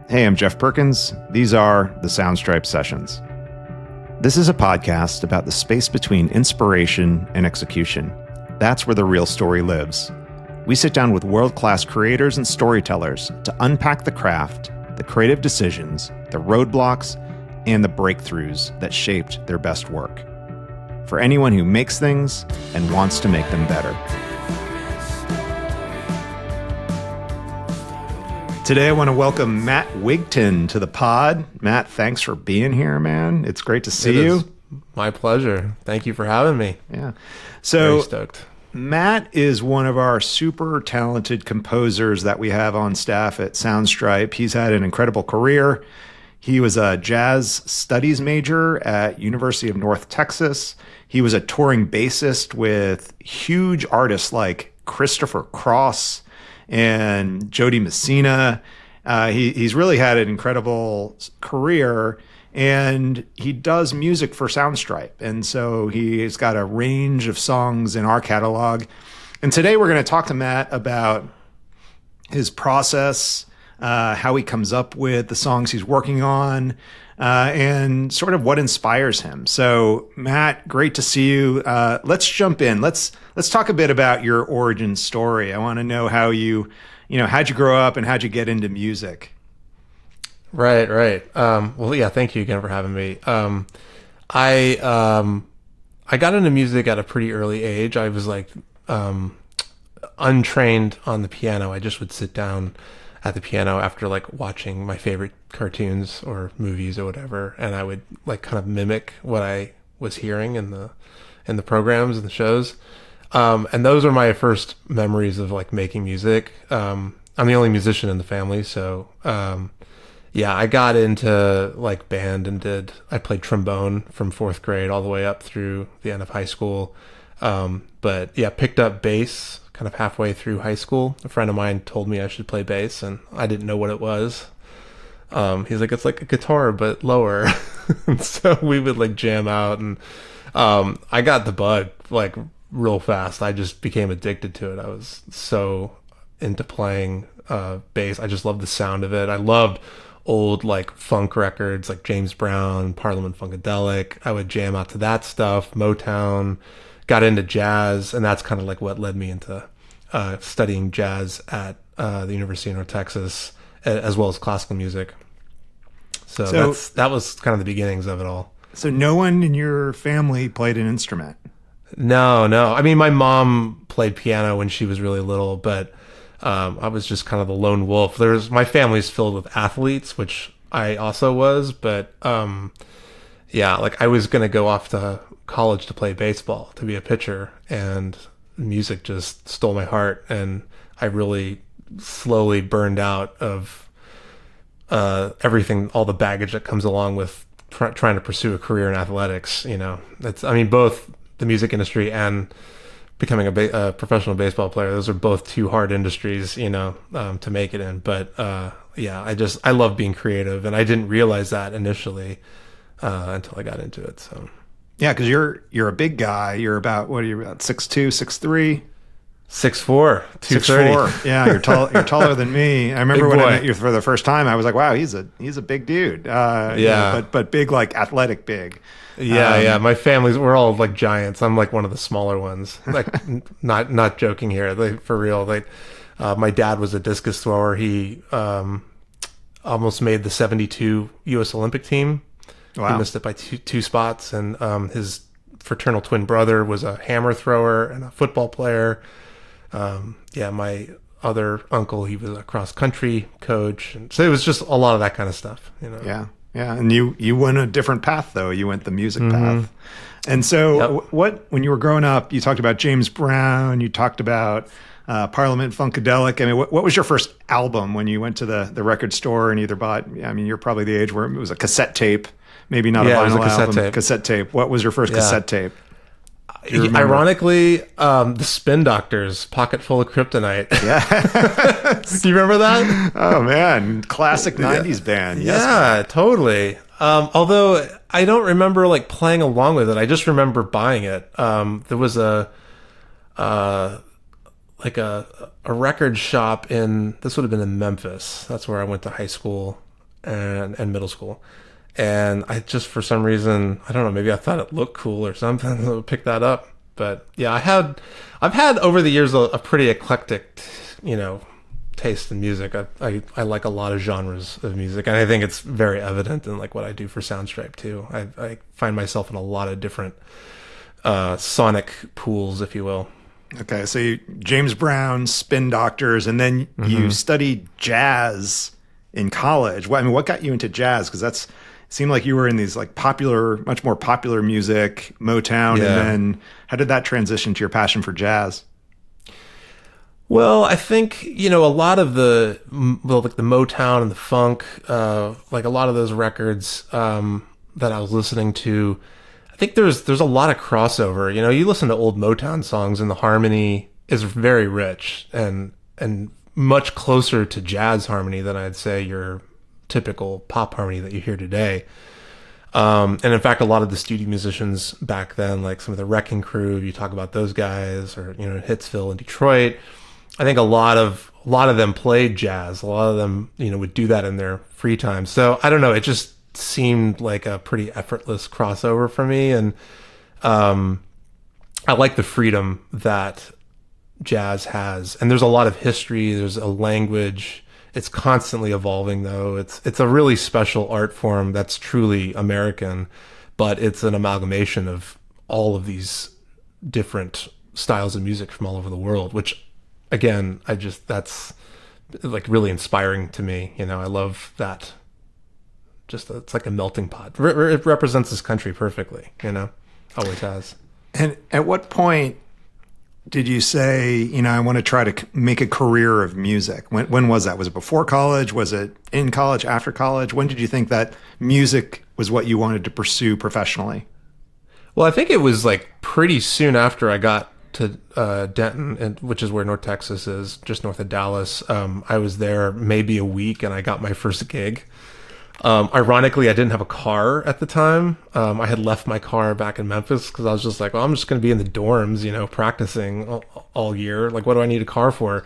Hey, I'm Jeff Perkins. These are the Soundstripe Sessions. This is a podcast about the space between inspiration and execution. That's where the real story lives. We sit down with world-class creators and storytellers to unpack the craft, the creative decisions, the roadblocks, and the breakthroughs that shaped their best work. For anyone who makes things and wants to make them better. Today, I want to welcome Matt Wigton to the pod. Matt, thanks for being here, man. It's great to see you. My pleasure. Thank you for having me. Yeah. So, very stoked. Matt is one of our super talented composers that we have on staff at Soundstripe. He's had an incredible career. He was a jazz studies major at University of North Texas. He was a touring bassist with huge artists like Christopher Cross and Jody Messina. He's really had an incredible career, and he does music for Soundstripe. And so he's got a range of songs in our catalog. And today we're going to talk to Matt about his process, how he comes up with the songs he's working on, and sort of what inspires him. So, Matt, great to see you. Let's jump in. Let's talk a bit about your origin story. I want to know how how'd you grow up and how'd you get into music? Right. Well, yeah, thank you again for having me. I got into music at a pretty early age. I was like untrained on the piano. I just would sit down at the piano after like watching my favorite cartoons or movies or whatever, and I would like kind of mimic what I was hearing in the programs and the shows. And those are my first memories of like making music. I'm the only musician in the family, so I got into like band and I played trombone from 4th grade all the way up through the end of high school. Picked up bass kind of halfway through high school. A friend of mine told me I should play bass, and I didn't know what it was. He's like, it's like a guitar, but lower. And so we would like jam out, and I got the bug like real fast. I just became addicted to it. I was so into playing bass. I just loved the sound of it. I loved old like funk records like James Brown, Parliament Funkadelic. I would jam out to that stuff, Motown. Got into jazz, and that's kind of like what led me into studying jazz at the University of North Texas, as well as classical music. So that was kind of the beginnings of it all. So no one in your family played an instrument? No. I mean, my mom played piano when she was really little, but I was just kind of the lone wolf. My family's filled with athletes, which I also was, but like I was going to go off to college to play baseball, to be a pitcher, and music just stole my heart, and I really slowly burned out of everything, all the baggage that comes along with trying to pursue a career in athletics. Both the music industry and becoming a professional baseball player, those are both two hard industries, to make it in. But I love being creative, and I didn't realize that initially until I got into it. So yeah, because you're a big guy. You're about, what are you, about 6'2", 6'3"? 6'4", 230. 6'4". Yeah, you're taller than me. I remember when I met you for the first time, I was like, wow, he's a big dude. But big, like athletic big. Yeah. My we're all like giants. I'm like one of the smaller ones. Like not joking here. Like for real. Like my dad was a discus thrower. He almost made the 72 U.S. Olympic team. Wow. He missed it by two spots, and his fraternal twin brother was a hammer thrower and a football player. My other uncle, he was a cross country coach, and so it was just a lot of that kind of stuff. Yeah, and you went a different path though. You went the music path, and so when you were growing up, you talked about James Brown, you talked about Parliament Funkadelic. I mean, what was your first album when you went to the record store and either bought? I mean, you're probably the age where it was a cassette tape. Maybe not a vinyl album. Cassette tape. What was your first cassette tape? Ironically, the Spin Doctors, Pocket Full of Kryptonite. Yeah. Do you remember that? Oh, man. Classic 90s band. Yes, yeah, man. Totally. Although I don't remember like playing along with it. I just remember buying it. There was a record shop this would have been in Memphis. That's where I went to high school. and middle school. And I just, for some reason, I don't know, maybe I thought it looked cool or something, so I picked that up. But yeah, I've had over the years a pretty eclectic, taste in music. I like a lot of genres of music, and I think it's very evident in like what I do for Soundstripe too. I find myself in a lot of different sonic pools, if you will. Okay, so James Brown, Spin Doctors, and then you studied jazz in college. What got you into jazz? Because it seemed like you were in these like much more popular music, Motown, Yeah. and then how did that transition to your passion for jazz? Well, I think, a lot of like the Motown and the funk, like a lot of those records that I was listening to, I think there's a lot of crossover. You listen to old Motown songs and the harmony is very rich and much closer to jazz harmony than I'd say your typical pop harmony that you hear today. And in fact, a lot of the studio musicians back then, like some of the Wrecking Crew, you talk about those guys, or Hitsville in Detroit. I think a lot of them played jazz. A lot of them, would do that in their free time. So I don't know. It just seemed like a pretty effortless crossover for me, and I like the freedom that jazz has. And there's a lot of history. There's a language. It's constantly evolving, though. It's a really special art form that's truly American, but it's an amalgamation of all of these different styles of music from all over the world, which again, that's like really inspiring to me. I love that. Just, it's like a melting pot. It represents this country perfectly, always has. And at what point did you say, I want to try to make a career of music? When was that? Was it before college? Was it in college, after college? When did you think that music was what you wanted to pursue professionally? Well, I think it was like pretty soon after I got to Denton, which is where North Texas is, just north of Dallas. I was there maybe a week, and I got my first gig. Ironically, I didn't have a car at the time. I had left my car back in Memphis because I was just like, well, I'm just going to be in the dorms, practicing all year. Like, what do I need a car for?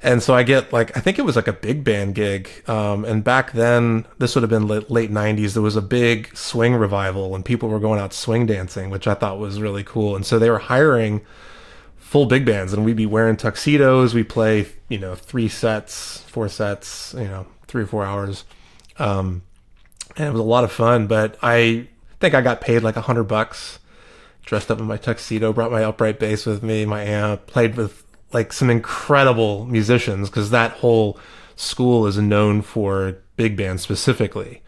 And so I get I think it was like a big band gig. And back then, this would have been late 90s. There was a big swing revival and people were going out swing dancing, which I thought was really cool. And so they were hiring full big bands, and we'd be wearing tuxedos. We play, 4 sets, 3 or 4 hours. And it was a lot of fun, but I think I got paid like $100, dressed up in my tuxedo, brought my upright bass with me, my amp, played with like some incredible musicians, because that whole school is known for big bands specifically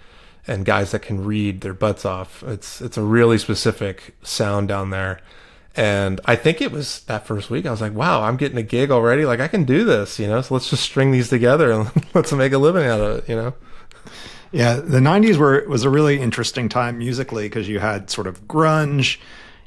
and guys that can read their butts off. It's a really specific sound down there. And I think it was that first week I was like, wow, I'm getting a gig already. Like, I can do this, so let's just string these together and let's make a living out of it, Yeah, the 90s was a really interesting time musically, because you had sort of grunge,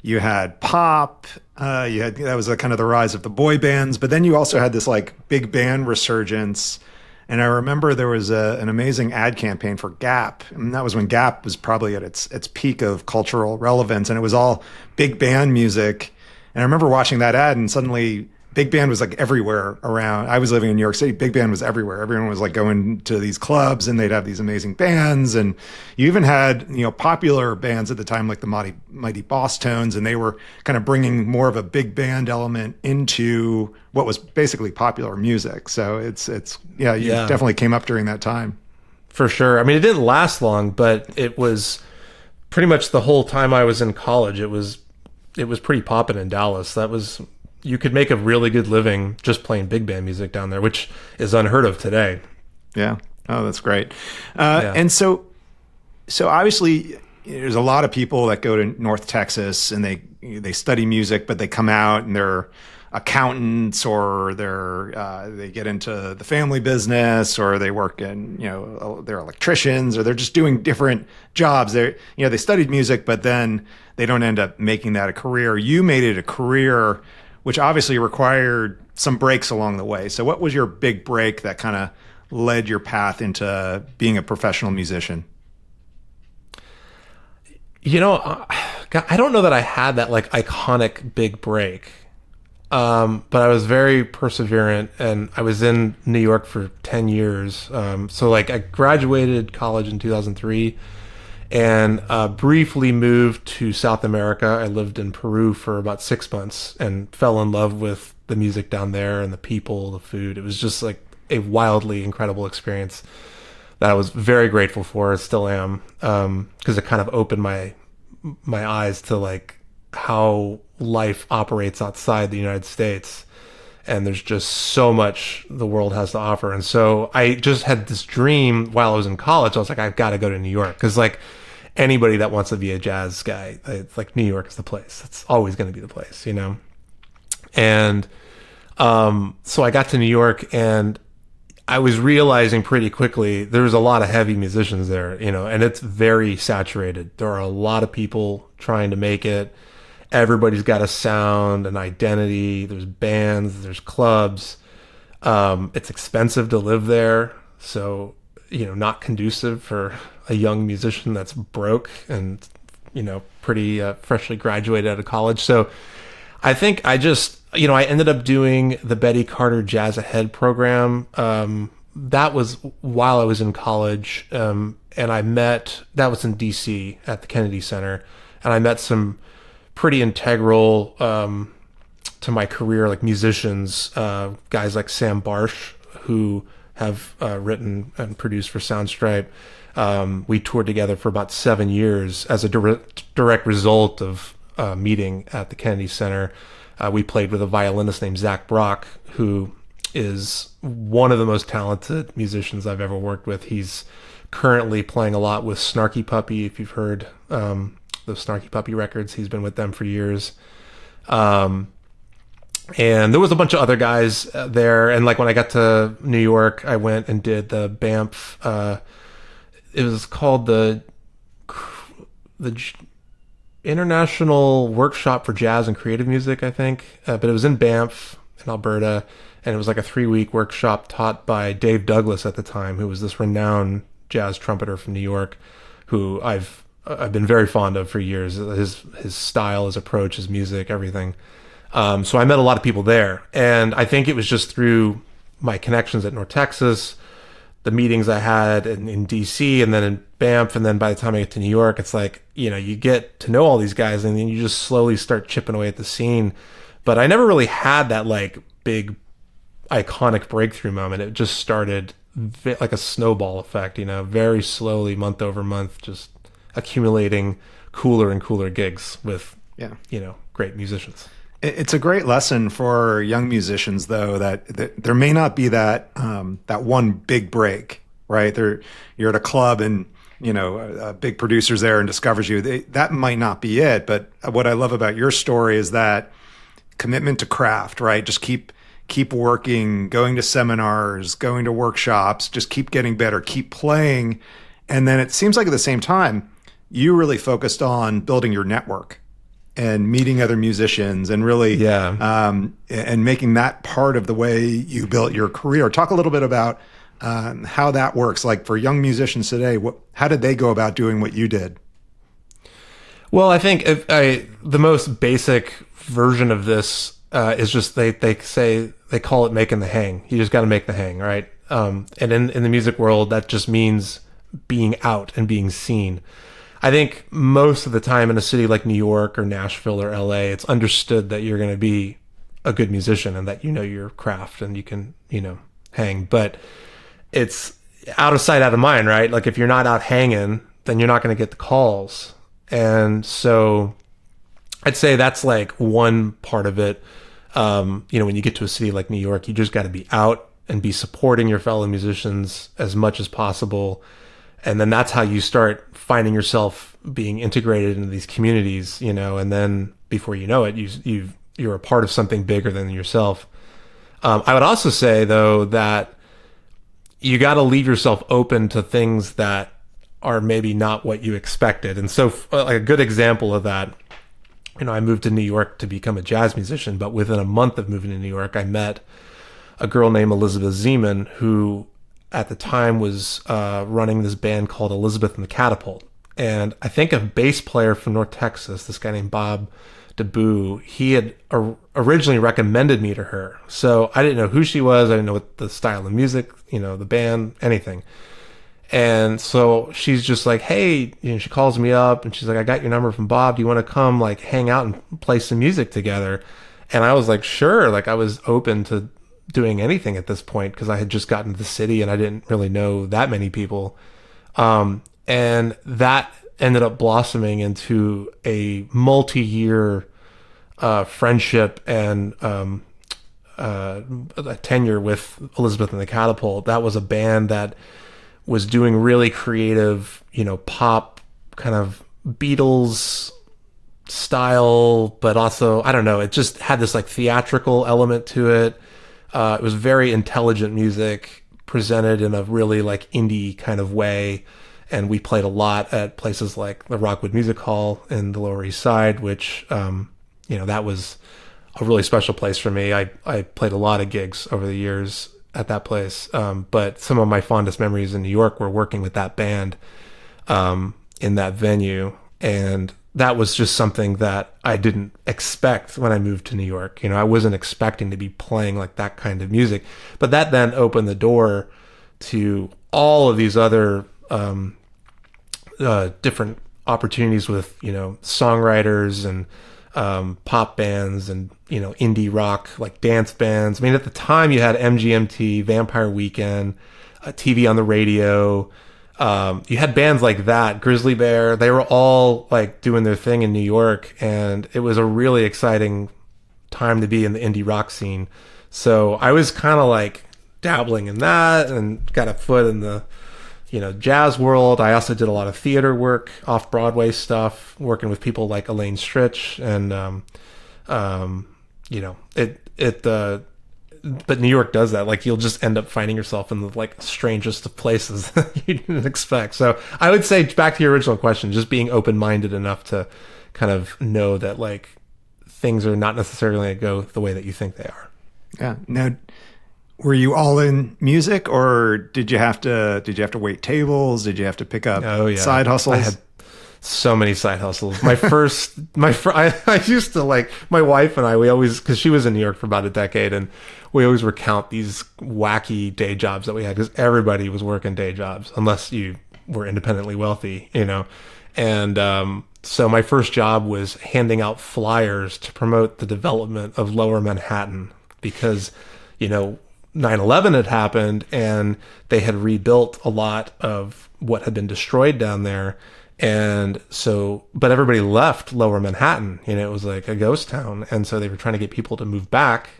you had pop, that was kind of the rise of the boy bands, but then you also had this like big band resurgence. And I remember there was an amazing ad campaign for Gap, and that was when Gap was probably at its peak of cultural relevance, and it was all big band music. And I remember watching that ad, and suddenly big band was like everywhere around. I was living in New York City. Big band was everywhere. Everyone was like going to these clubs, and they'd have these amazing bands. And you even had, popular bands at the time, like the Mighty Boss Tones, and they were kind of bringing more of a big band element into what was basically popular music. So you definitely came up during that time. For sure. I mean, it didn't last long, but it was pretty much the whole time I was in college. It was pretty poppin' in Dallas. You could make a really good living just playing big band music down there, which is unheard of today. Yeah. Oh, that's great. And so obviously there's a lot of people that go to North Texas and they study music, but they come out and they're accountants, or they get into the family business, or they work in, they're electricians, or they're just doing different jobs. They studied music, but then they don't end up making that a career. You made it a career, which obviously required some breaks along the way. So what was your big break that kind of led your path into being a professional musician? I don't know that I had that like iconic big break. but I was very perseverant, and I was in New York for 10 years. So like I graduated college in 2003 and briefly moved to South America. I lived in Peru for about 6 months and fell in love with the music down there and the people, the food. It was just like a wildly incredible experience that I was very grateful for. Still am, because it kind of opened my eyes to like how life operates outside the United States. And there's just so much the world has to offer. And so I just had this dream while I was in college. I was like, I've got to go to New York. Because like anybody that wants to be a jazz guy, it's like New York is the place. It's always going to be the place, you know? And so I got to New York, and I was realizing pretty quickly there was a lot of heavy musicians there, you know, and it's very saturated. There are a lot of people trying to make it. Everybody's got a sound, an identity. There's bands, there's clubs. It's expensive to live there. So, you know, not conducive for a young musician that's broke and, you know, pretty freshly graduated out of college. So I think I just, you know, I ended up doing the Betty Carter Jazz Ahead program. That was while I was in college. And that was in DC at the Kennedy Center. And I met some pretty integral to my career, like musicians, guys like Sam Barsh, who have written and produced for Soundstripe. We toured together for about 7 years as a direct result of meeting at the Kennedy Center. We played with a violinist named Zach Brock, who is one of the most talented musicians I've ever worked with. He's currently playing a lot with Snarky Puppy, if you've heard those Snarky Puppy records. He's been with them for years. And there was a bunch of other guys there. And like when I got to New York, I went and did the Banff. It was called the International Workshop for Jazz and Creative Music, I think. But it was in Banff in Alberta. And it was like a 3-week workshop taught by Dave Douglas at the time, who was this renowned jazz trumpeter from New York, who I've been very fond of for years. His style, his approach, his music, everything. So I met a lot of people there. And I think it was just through my connections at North Texas, the meetings I had in DC and then in Banff. And then by the time I get to New York, it's like, you know, you get to know all these guys and then you just slowly start chipping away at the scene. But I never really had that like big iconic breakthrough moment. It just started like a snowball effect, you know, very slowly, month over month, just accumulating cooler and cooler gigs with, you know, great musicians. It's a great lesson for young musicians, though, that there may not be that that one big break, right? You're at a club and, you know, a big producer's there and discovers you. That might not be it. But what I love about your story is that commitment to craft, right? Just keep working, going to seminars, going to workshops, just keep getting better, keep playing. And then it seems like at the same time, you really focused on building your network and meeting other musicians and really and making that part of the way you built your career. Talk a little bit about how that works. Like for young musicians today, how did they go about doing what you did? Well, I think the most basic version of this is just they call it making the hang. You just got to make the hang, right? And in the music world, that just means being out and being seen. I think most of the time in a city like New York or Nashville or LA, it's understood that you're going to be a good musician and that you know your craft and you can, you know, hang. But it's out of sight, out of mind, right? Like if you're not out hanging, then you're not going to get the calls. And so I'd say that's like one part of it. You know, when you get to a city like New York, you just got to be out and be supporting your fellow musicians as much as possible. And then that's how you start finding yourself being integrated into these communities, you know, and then before you know it, you're a part of something bigger than yourself. I would also say, though, that you got to leave yourself open to things that are maybe not what you expected. And so like a good example of that, you know, I moved to New York to become a jazz musician, but within a month of moving to New York, I met a girl named Elizabeth Zeman, who at the time was running this band called Elizabeth and the Catapult. And I think a bass player from North Texas, this guy named Bob debut, he had originally recommended me to her. So I didn't know who she was. I didn't know what the style of music, the band, anything. And so she's just like, hey, she calls me up and she's like, I got your number from Bob. Do you want to come like hang out and play some music together? And I was like, sure. Like I was open to doing anything at this point because I had just gotten to the city and I didn't really know that many people. And that ended up blossoming into a multi-year friendship and a tenure with Elizabeth and the Catapult. That was a band that was doing really creative, pop kind of Beatles style, but also, I don't know, it just had this like theatrical element to it. It was very intelligent music presented in a really like indie kind of way. And we played a lot at places like the Rockwood Music Hall in the Lower East Side, which, that was a really special place for me. I played a lot of gigs over the years at that place. But some of my fondest memories in New York were working with that band in that venue. And that was just something that I didn't expect when I moved to New York. I wasn't expecting to be playing like that kind of music. But that then opened the door to all of these other different opportunities with, songwriters and pop bands and, indie rock, like dance bands. I mean, at the time you had MGMT, Vampire Weekend, TV on the radio. You had bands like that, Grizzly Bear. They were all like doing their thing in New York. And it was a really exciting time to be in the indie rock scene. So I was kind of like dabbling in that and got a foot in the, jazz world. I also did a lot of theater work, off-Broadway stuff, working with people like Elaine Stritch and, but New York does that. Like you'll just end up finding yourself in the like strangest of places that you didn't expect. So I would say back to your original question, just being open-minded enough to kind of know that like things are not necessarily going to go the way that you think they are. Yeah. Now, were you all in music, or did you have to wait tables? Did you have to pick up side hustles? I had so many side hustles. I used to like, my wife and I, we always, because she was in New York for about a decade, and we always recount these wacky day jobs that we had because everybody was working day jobs unless you were independently wealthy, And so my first job was handing out flyers to promote the development of Lower Manhattan because, 9/11 had happened and they had rebuilt a lot of what had been destroyed down there. And so, but everybody left Lower Manhattan, it was like a ghost town. And so they were trying to get people to move back.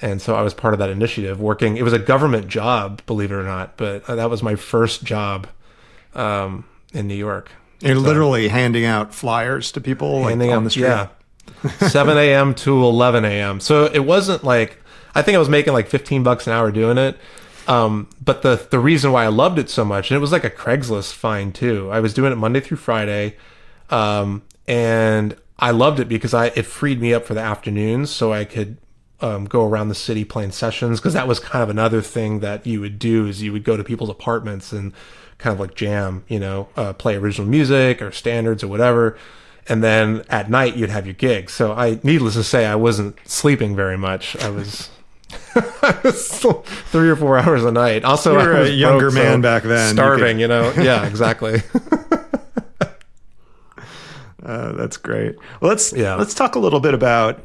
And so I was part of that initiative working. It was a government job, believe it or not, but that was my first job in New York. You're literally handing out flyers to people like on the street? Yeah. 7 a.m. to 11 a.m. So it wasn't like, I think I was making like $15 an hour doing it. But the reason why I loved it so much, and it was like a Craigslist find too. I was doing it Monday through Friday. And I loved it because it freed me up for the afternoons so I could go around the city playing sessions. Cause that was kind of another thing that you would do is you would go to people's apartments and kind of like jam, play original music or standards or whatever. And then at night you'd have your gig. So needless to say, I wasn't sleeping very much. I was 3 or 4 hours a night. Also, you were I was a younger broke, man so back then. Starving, Yeah, exactly. That's great. Well, let's talk a little bit about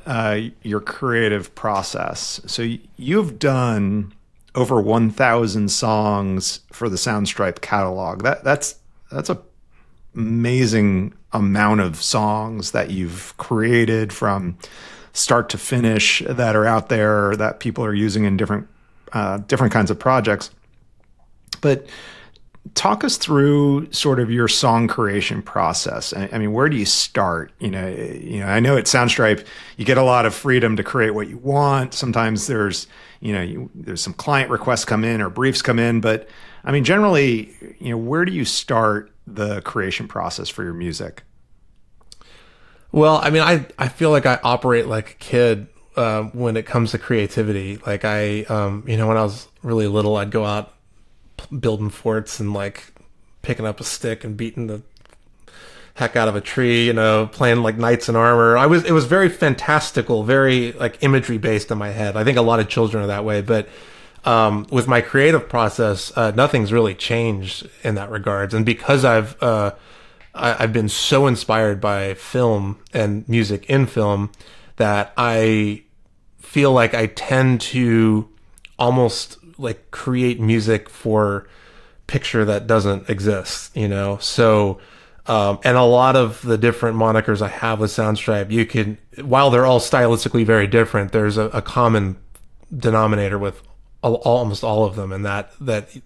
your creative process. So you've done over 1,000 songs for the Soundstripe catalog. That's a amazing amount of songs that you've created from start to finish that are out there that people are using in different kinds of projects. But talk us through sort of your song creation process. I mean, where do you start? I know at Soundstripe you get a lot of freedom to create what you want. Sometimes there's some client requests come in or briefs come in, but I mean, generally, where do you start the creation process for your music? Well, I mean, I feel like I operate like a kid when it comes to creativity. Like when I was really little, I'd go out building forts and like picking up a stick and beating the heck out of a tree, playing like knights in armor. It was very fantastical, very like imagery based in my head. I think a lot of children are that way, but with my creative process, nothing's really changed in that regards. And because I've been so inspired by film and music in film that I feel like I tend to almost like create music for picture that doesn't exist, So, and a lot of the different monikers I have with Soundstripe, while they're all stylistically very different, there's a common denominator with almost all of them, and that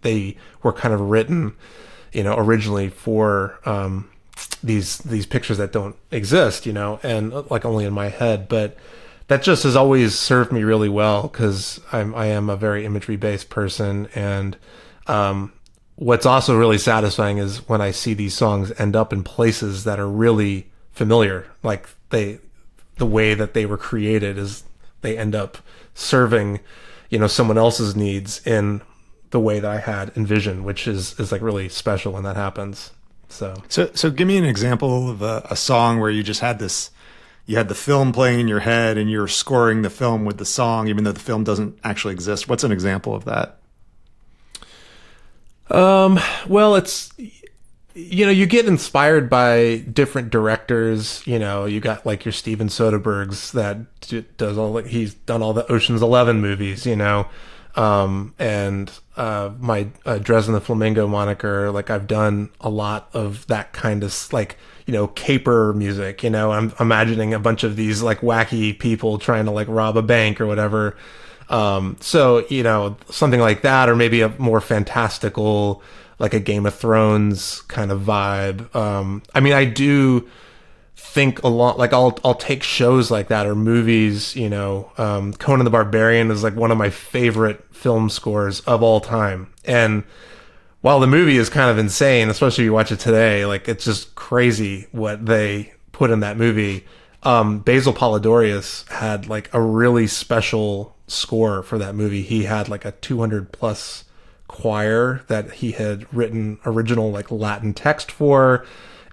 they were kind of written, originally for these pictures that don't exist, and like only in my head. But that just has always served me really well because I am a very imagery based person, and what's also really satisfying is when I see these songs end up in places that are really familiar, like the way that they were created is they end up serving, someone else's needs in the way that I had envisioned, which is like really special when that happens. So give me an example of a song where you just had you had the film playing in your head and you're scoring the film with the song, even though the film doesn't actually exist. What's an example of that? Well, it's, you get inspired by different directors, you got like your Steven Soderberghs that does he's done all the Ocean's 11 movies, and my Dresden the Flamingo moniker, like I've done a lot of that kind of like, caper music, I'm imagining a bunch of these like wacky people trying to like rob a bank or whatever. So, something like that, or maybe a more fantastical, like a Game of Thrones kind of vibe. I mean, I do think a lot, like I'll take shows like that or movies, Conan the Barbarian is like one of my favorite film scores of all time. And while the movie is kind of insane, especially if you watch it today, like it's just crazy what they put in that movie. Basil Polidorius had like a really special score for that movie. He had like a 200 plus choir that he had written original like Latin text for,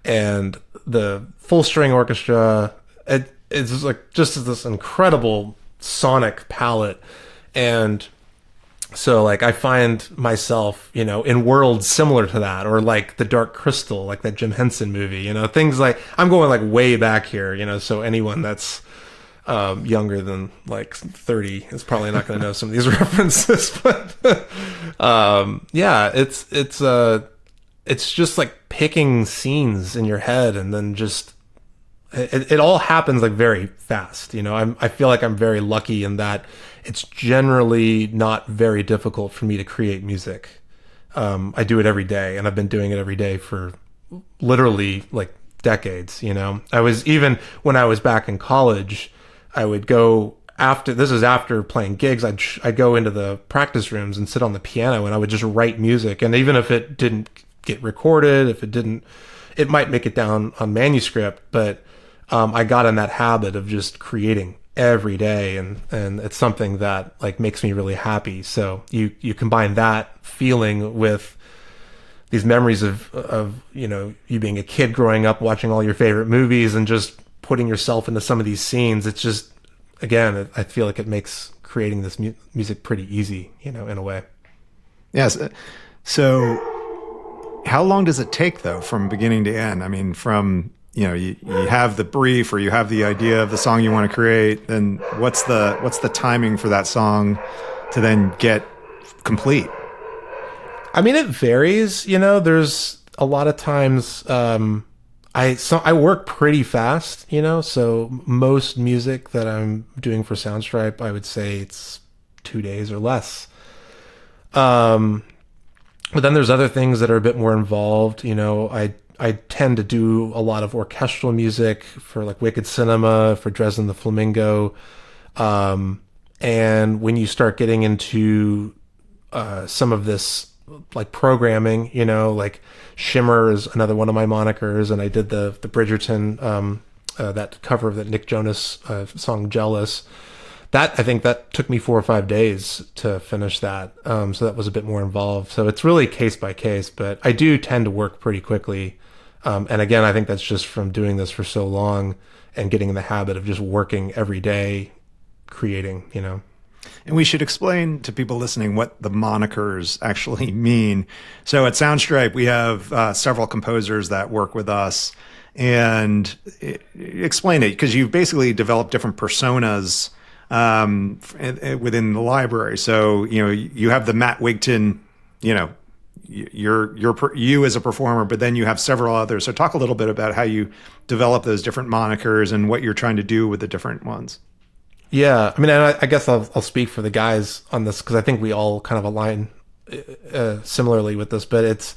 and the full string orchestra. It's like just this incredible sonic palette. And so like I find myself, in worlds similar to that, or like The Dark Crystal, like that Jim Henson movie, things like, I'm going like way back here, so anyone that's younger than like 30 is probably not going to know some of these references, but yeah, it's just like picking scenes in your head, and then just it all happens like very fast. I feel like I'm very lucky in that it's generally not very difficult for me to create music. I do it every day, and I've been doing it every day for literally like decades. I was, even when I was back in college, I would go after playing gigs, I'd go into the practice rooms and sit on the piano, and I would just write music. And even if it didn't get recorded, it might make it down on manuscript, but I got in that habit of just creating every day, and it's something that like makes me really happy. So you combine that feeling with these memories of you being a kid growing up watching all your favorite movies and just putting yourself into some of these scenes. It's just, again, I feel like it makes creating this music pretty easy, in a way. Yes. So how long does it take though, from beginning to end? I mean, from, you have the brief, or you have the idea of the song you want to create, then what's the timing for that song to then get complete? I mean, it varies, there's a lot of times, I work pretty fast, so most music that I'm doing for Soundstripe, I would say it's 2 days or less. But then there's other things that are a bit more involved. I tend to do a lot of orchestral music for like Wicked Cinema, for Dresden the Flamingo. And when you start getting into some of this like programming, like Shimmer is another one of my monikers, and I did the Bridgerton, that cover of that Nick Jonas song Jealous. I think that took me 4 or 5 days to finish that. So that was a bit more involved. So it's really case by case, but I do tend to work pretty quickly And again, I think that's just from doing this for so long and getting in the habit of just working every day, creating, And we should explain to people listening what the monikers actually mean. So at Soundstripe, we have several composers that work with us. And explain it, because you've basically developed different personas within the library. So, you have the Matt Wigton, you as a performer, but then you have several others. So talk a little bit about how you develop those different monikers and what you're trying to do with the different ones. Yeah, I mean, I guess I'll speak for the guys on this because I think we all kind of align similarly with this, but it's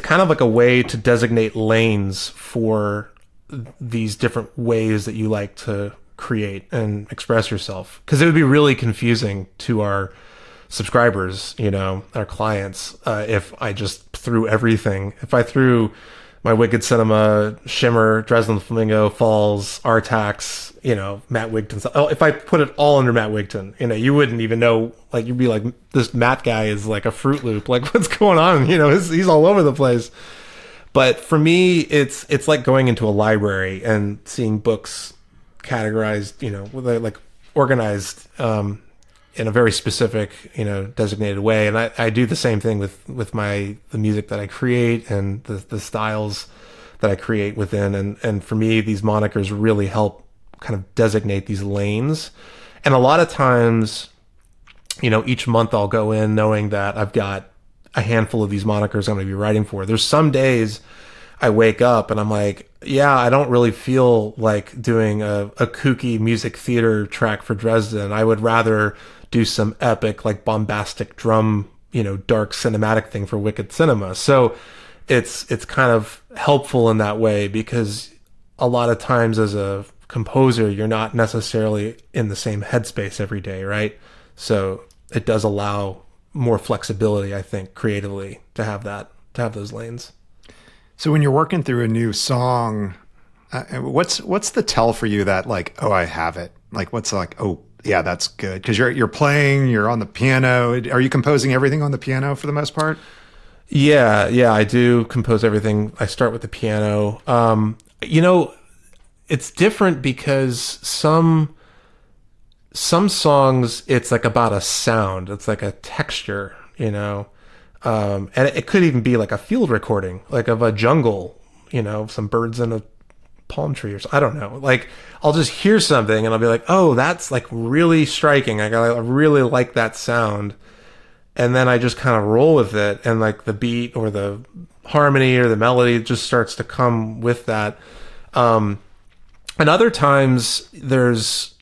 kind of like a way to designate lanes for these different ways that you like to create and express yourself. Because it would be really confusing to our subscribers, our clients, if I just threw everything. If I threw my Wicked Cinema, Shimmer, Dresden Flamingo, Falls, Artax, Matt Wigton. If I put it all under Matt Wigton, you wouldn't even know. Like, you'd be like, this Matt guy is like a Fruit Loop. Like, what's going on? He's all over the place. But for me, it's like going into a library and seeing books categorized, like organized in a very specific, designated way. And I do the same thing with the music that I create and the styles that I create within. And for me, these monikers really help kind of designate these lanes. And a lot of times, each month I'll go in knowing that I've got a handful of these monikers I'm going to be writing for. There's some days I wake up and I'm like, yeah, I don't really feel like doing a kooky music theater track for Dresden. I would rather do some epic, like bombastic drum, dark cinematic thing for Wicked Cinema. So it's kind of helpful in that way, because a lot of times as a composer, you're not necessarily in the same headspace every day, right? So it does allow more flexibility, I think, creatively to have those lanes. So when you're working through a new song, what's the tell for you that, like, oh, I have it? Like, what's like, oh, yeah, that's good? Because you're playing, you're on the piano. Are you composing everything on the piano for the most part? Yeah, I do compose everything. I start with the piano. It's different because some songs, it's like about a sound. It's like a texture, and it could even be like a field recording, like of a jungle, some birds in a palm tree or something. I don't know. Like, I'll just hear something and I'll be like, oh, that's like really striking. I really like that sound. And then I just kind of roll with it, and like the beat or the harmony or the melody just starts to come with that. And other times there's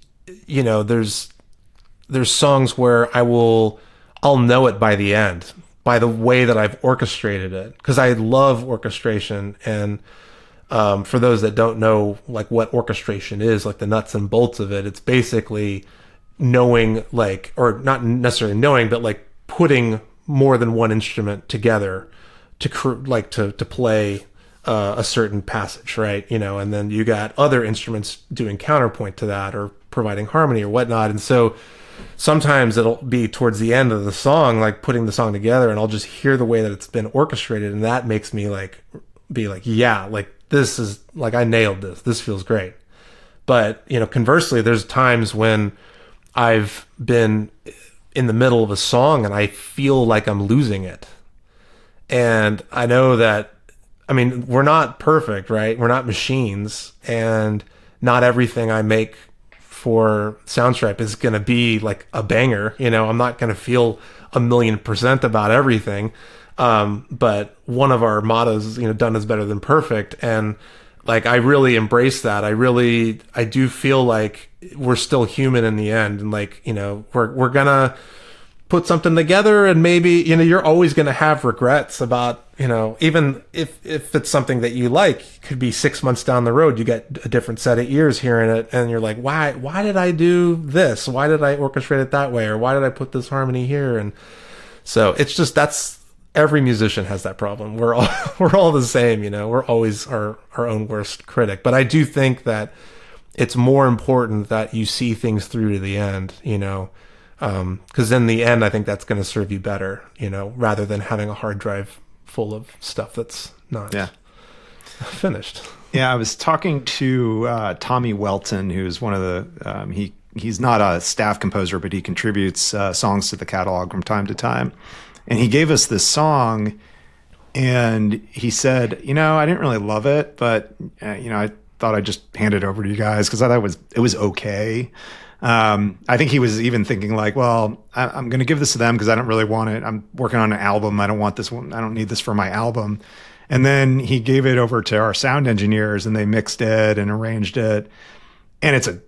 songs where I'll know it by the end, by the way that I've orchestrated it, because I love orchestration. And for those that don't know, like, what orchestration is, like the nuts and bolts of it, it's basically knowing, like, or not necessarily knowing, but like putting more than one instrument together to play a certain passage, right? And then you got other instruments doing counterpoint to that or providing harmony or whatnot. And so sometimes it'll be towards the end of the song, like putting the song together, and I'll just hear the way that it's been orchestrated, and that makes me like be like, yeah, like this is like, I nailed this. This feels great. But, conversely, there's times when I've been in the middle of a song and I feel like I'm losing it. And I know that, I mean, we're not perfect, right? We're not machines, and not everything I make for Soundstripe is going to be like a banger. I'm not going to feel 1,000,000% about everything. But one of our mottos is, done is better than perfect. And like, I really embrace that. I do feel like we're still human in the end. And like, we're gonna put something together, and maybe, you're always going to have regrets about, even if it's something that you like, it could be 6 months down the road, you get a different set of ears hearing it, and you're like, why did I do this? Why did I orchestrate it that way? Or why did I put this harmony here? And so it's just, every musician has that problem. We're all the same, we're always our own worst critic. But I do think that it's more important that you see things through to the end, because in the end, I think that's going to serve you better, rather than having a hard drive full of stuff that's not. Yeah. finished. Yeah, I was talking to Tommy Welton, who's one of the he's not a staff composer, but he contributes songs to the catalog from time to time. And he gave us this song, and he said, I didn't really love it, but I thought I'd just hand it over to you guys because I thought it was okay. I think he was even thinking like, well, I'm going to give this to them because I don't really want it. I'm working on an album. I don't want this one. I don't need this for my album. And then he gave it over to our sound engineers, and they mixed it and arranged it. And it's a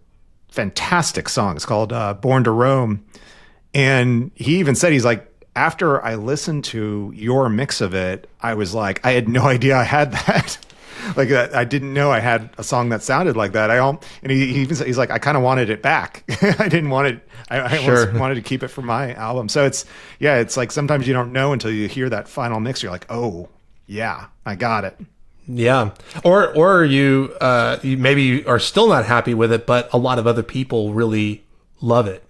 fantastic song. It's called Born to Roam. And he even said, he's like, after I listened to your mix of it, I was like, I had no idea I had that. Like, I didn't know I had a song that sounded like that. And he even said, he's like, I kind of wanted it back. I didn't want it. I Sure. wanted to keep it for my album. So it's like sometimes you don't know until you hear that final mix. You're like, oh, yeah, I got it. Yeah. Or you maybe are still not happy with it, but a lot of other people really love it.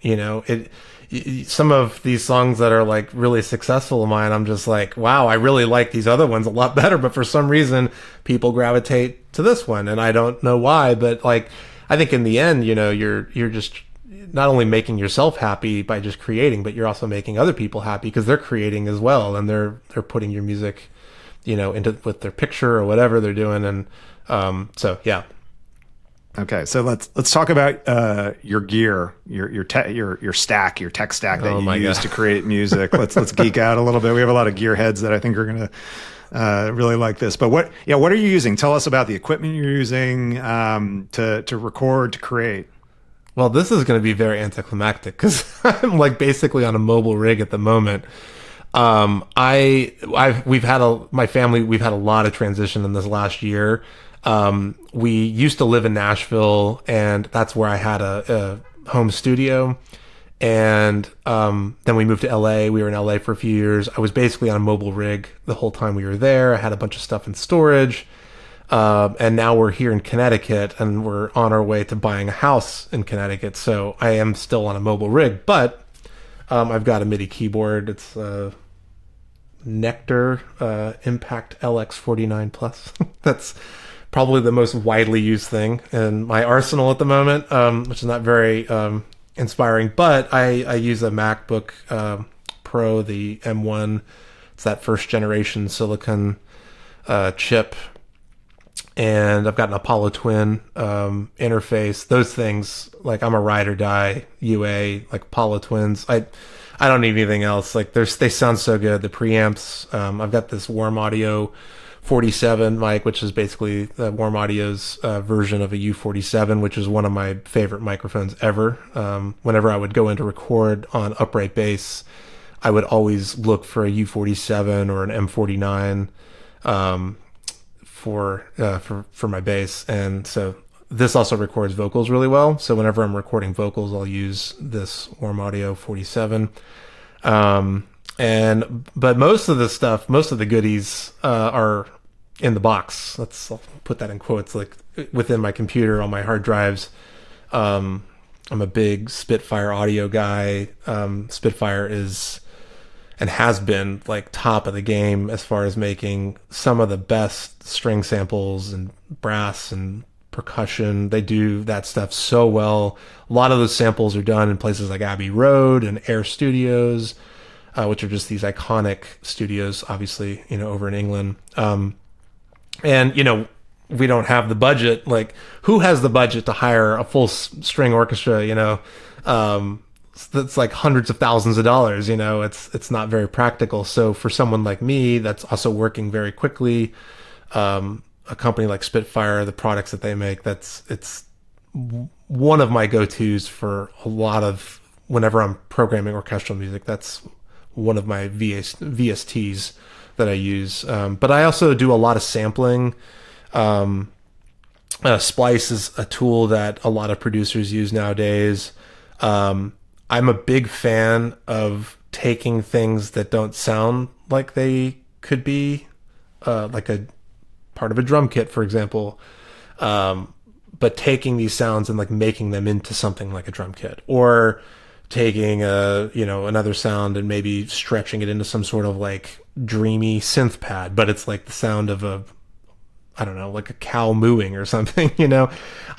Some of these songs that are like really successful of mine, I'm just like, wow, I really like these other ones a lot better, but for some reason people gravitate to this one, and I don't know why, but like, I think in the end, you're just not only making yourself happy by just creating, but you're also making other people happy because they're creating as well, and they're putting your music, into with their picture or whatever they're doing, and so yeah. Okay, so let's talk about your gear, your stack, your tech stack that you use to create music. Let's geek out a little bit. We have a lot of gearheads that I think are going to really like this. But what are you using? Tell us about the equipment you're using to record, to create. Well, this is going to be very anticlimactic because I'm like basically on a mobile rig at the moment. We've had a lot of transition in this last year. We used to live in Nashville, and that's where I had a home studio. And then we moved to LA. We were in LA for a few years. I was basically on a mobile rig the whole time we were there. I had a bunch of stuff in storage. And now we're here in Connecticut, and we're on our way to buying a house in Connecticut. So I am still on a mobile rig, but I've got a MIDI keyboard. It's Nectar Impact LX49 Plus. That's probably the most widely used thing in my arsenal at the moment, which is not very inspiring. But I use a MacBook Pro, the M1. It's that first generation silicon chip. And I've got an Apollo Twin interface. Those things, like, I'm a ride or die UA, like Apollo Twins. I don't need anything else. Like, they sound so good. The preamps. I've got this Warm Audio 47 mic, which is basically the Warm Audio's version of a U47, which is one of my favorite microphones ever. Whenever I would go in to record on upright bass, I would always look for a U47 or an M49 for my bass. And so this also records vocals really well. So whenever I'm recording vocals, I'll use this Warm Audio 47. But most of the goodies are in the box. I'll put that in quotes, like within my computer on my hard drives. I'm a big Spitfire audio guy. Spitfire is and has been like top of the game as far as making some of the best string samples and brass and percussion. They do that stuff so well. A lot of those samples are done in places like Abbey Road and Air Studios, which are just these iconic studios, obviously, over in England. And we don't have the budget. Like, who has the budget to hire a full string orchestra? That's like hundreds of thousands of dollars. It's not very practical. So for someone like me, that's also working very quickly, a company like Spitfire, the products that they make, it's one of my go-tos for a lot of whenever I'm programming orchestral music. That's one of my VSTs that I use. But I also do a lot of sampling. Splice is a tool that a lot of producers use nowadays. I'm a big fan of taking things that don't sound like they could be, like a part of a drum kit, for example, but taking these sounds and like making them into something like a drum kit, or taking another sound and maybe stretching it into some sort of like dreamy synth pad, but it's like the sound of a I don't know, like a cow mooing or something, you know.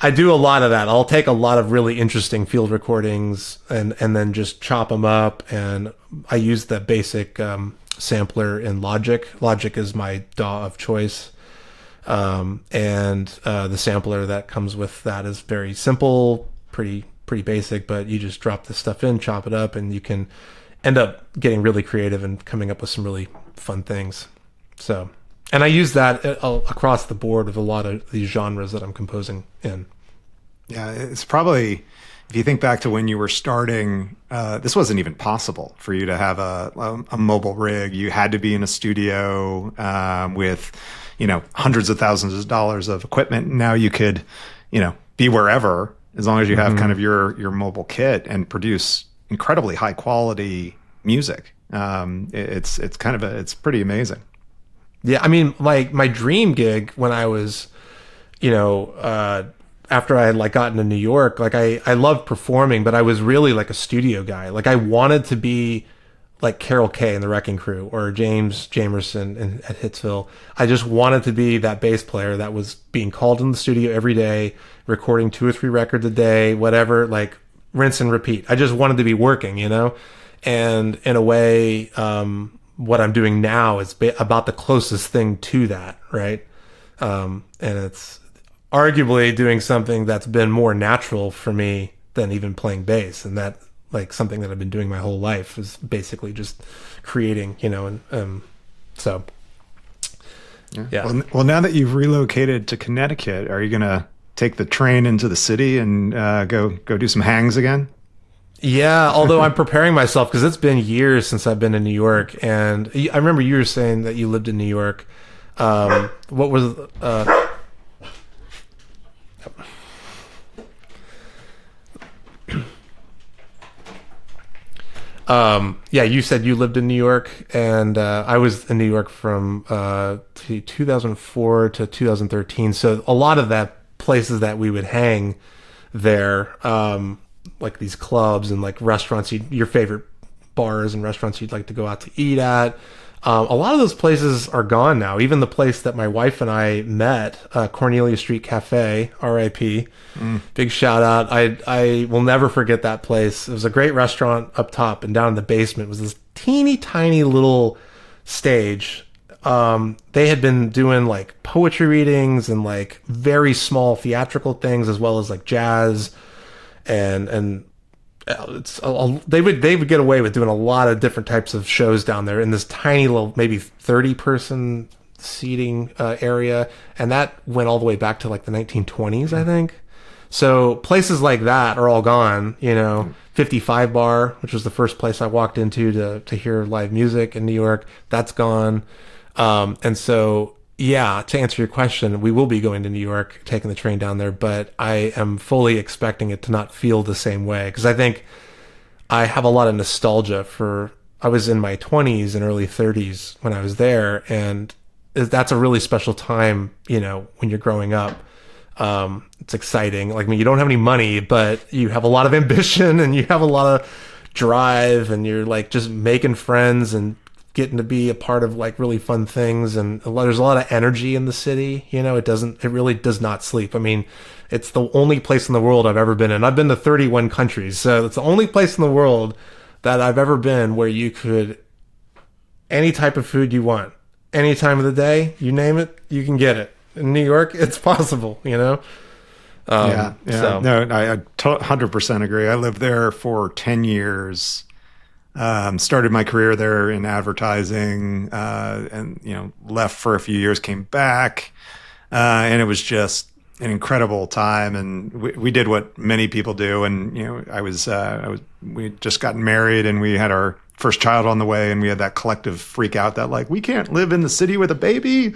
I do a lot of that. I'll take a lot of really interesting field recordings and then just chop them up. And I use the basic sampler in Logic. Logic is my DAW of choice. And the sampler that comes with that is very simple, pretty basic, but you just drop this stuff in, chop it up, and you can end up getting really creative and coming up with some really fun things. So, and I use that across the board with a lot of these genres that I'm composing in. Yeah, it's probably, if you think back to when you were starting, this wasn't even possible for you to have a mobile rig. You had to be in a studio with, hundreds of thousands of dollars of equipment. Now you could, be wherever, as long as you have kind of your mobile kit, and produce incredibly high quality music. It's pretty amazing. Yeah, I mean, like my dream gig when I was, after I had like gotten to New York, like I loved performing, but I was really like a studio guy. Like I wanted to be like Carol Kay in the Wrecking Crew or James Jamerson at Hitsville. I just wanted to be that bass player that was being called in the studio every day, recording 2 or 3 records a day, whatever, like rinse and repeat. I just wanted to be working, and in a way, what I'm doing now is about the closest thing to that, right? And it's arguably doing something that's been more natural for me than even playing bass, and that like something that I've been doing my whole life is basically just creating, and so yeah. Well, now that you've relocated to Connecticut, are you gonna take the train into the city and go do some hangs again? Yeah, although I'm preparing myself because it's been years since I've been in New York, and I remember you were saying that you lived in New York. What was yeah, you said you lived in New York, and I was in New York from 2004 to 2013. So a lot of that places that we would hang there, like these clubs and like restaurants, your favorite bars and restaurants you'd like to go out to eat at. A lot of those places are gone now. Even the place that my wife and I met, Cornelia Street Cafe, R.I.P. Big shout out. I will never forget that place. It was a great restaurant up top, and down in the basement was this teeny tiny little stage. They had been doing like poetry readings and like very small theatrical things, as well as like jazz and they would get away with doing a lot of different types of shows down there in this tiny little maybe 30-person seating area, and that went all the way back to like the 1920s, I think. So places like that are all gone. 55 Bar, which was the first place I walked into to hear live music in New York, that's gone. And so yeah, to answer your question, we will be going to New York, taking the train down there, but I am fully expecting it to not feel the same way, because I think I have a lot of nostalgia I was in my 20s and early 30s when I was there, and that's a really special time, when you're growing up. It's exciting. Like, I mean, you don't have any money, but you have a lot of ambition and you have a lot of drive, and you're like just making friends and getting to be a part of like really fun things, and there's a lot of energy in the city. It really does not sleep. I mean, it's the only place in the world I've ever been in. I've been to 31 countries, so it's the only place in the world that I've ever been where you could, any type of food you want, any time of the day, you name it, you can get it. In New York, it's possible, Yeah. So. No, I 100% agree. I lived there for 10 years. Started my career there in advertising, and left for a few years, came back, and it was just an incredible time. And we did what many people do. And we had just gotten married, and we had our first child on the way, and we had that collective freak out that like we can't live in the city with a baby.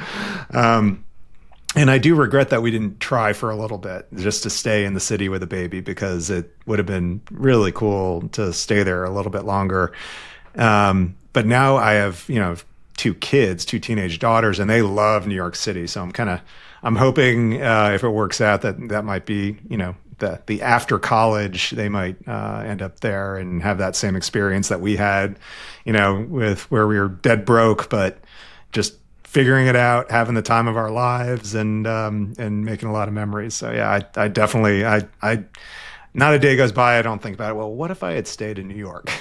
And I do regret that we didn't try for a little bit just to stay in the city with a baby, because it would have been really cool to stay there a little bit longer. But now I have, 2 kids, 2 teenage daughters, and they love New York City. So I'm hoping if it works out that might be, the after college, they might end up there and have that same experience that we had, with where we were dead broke, but just figuring it out, having the time of our lives, and making a lot of memories. So yeah, I definitely I not a day goes by I don't think about it. Well, what if I had stayed in New York?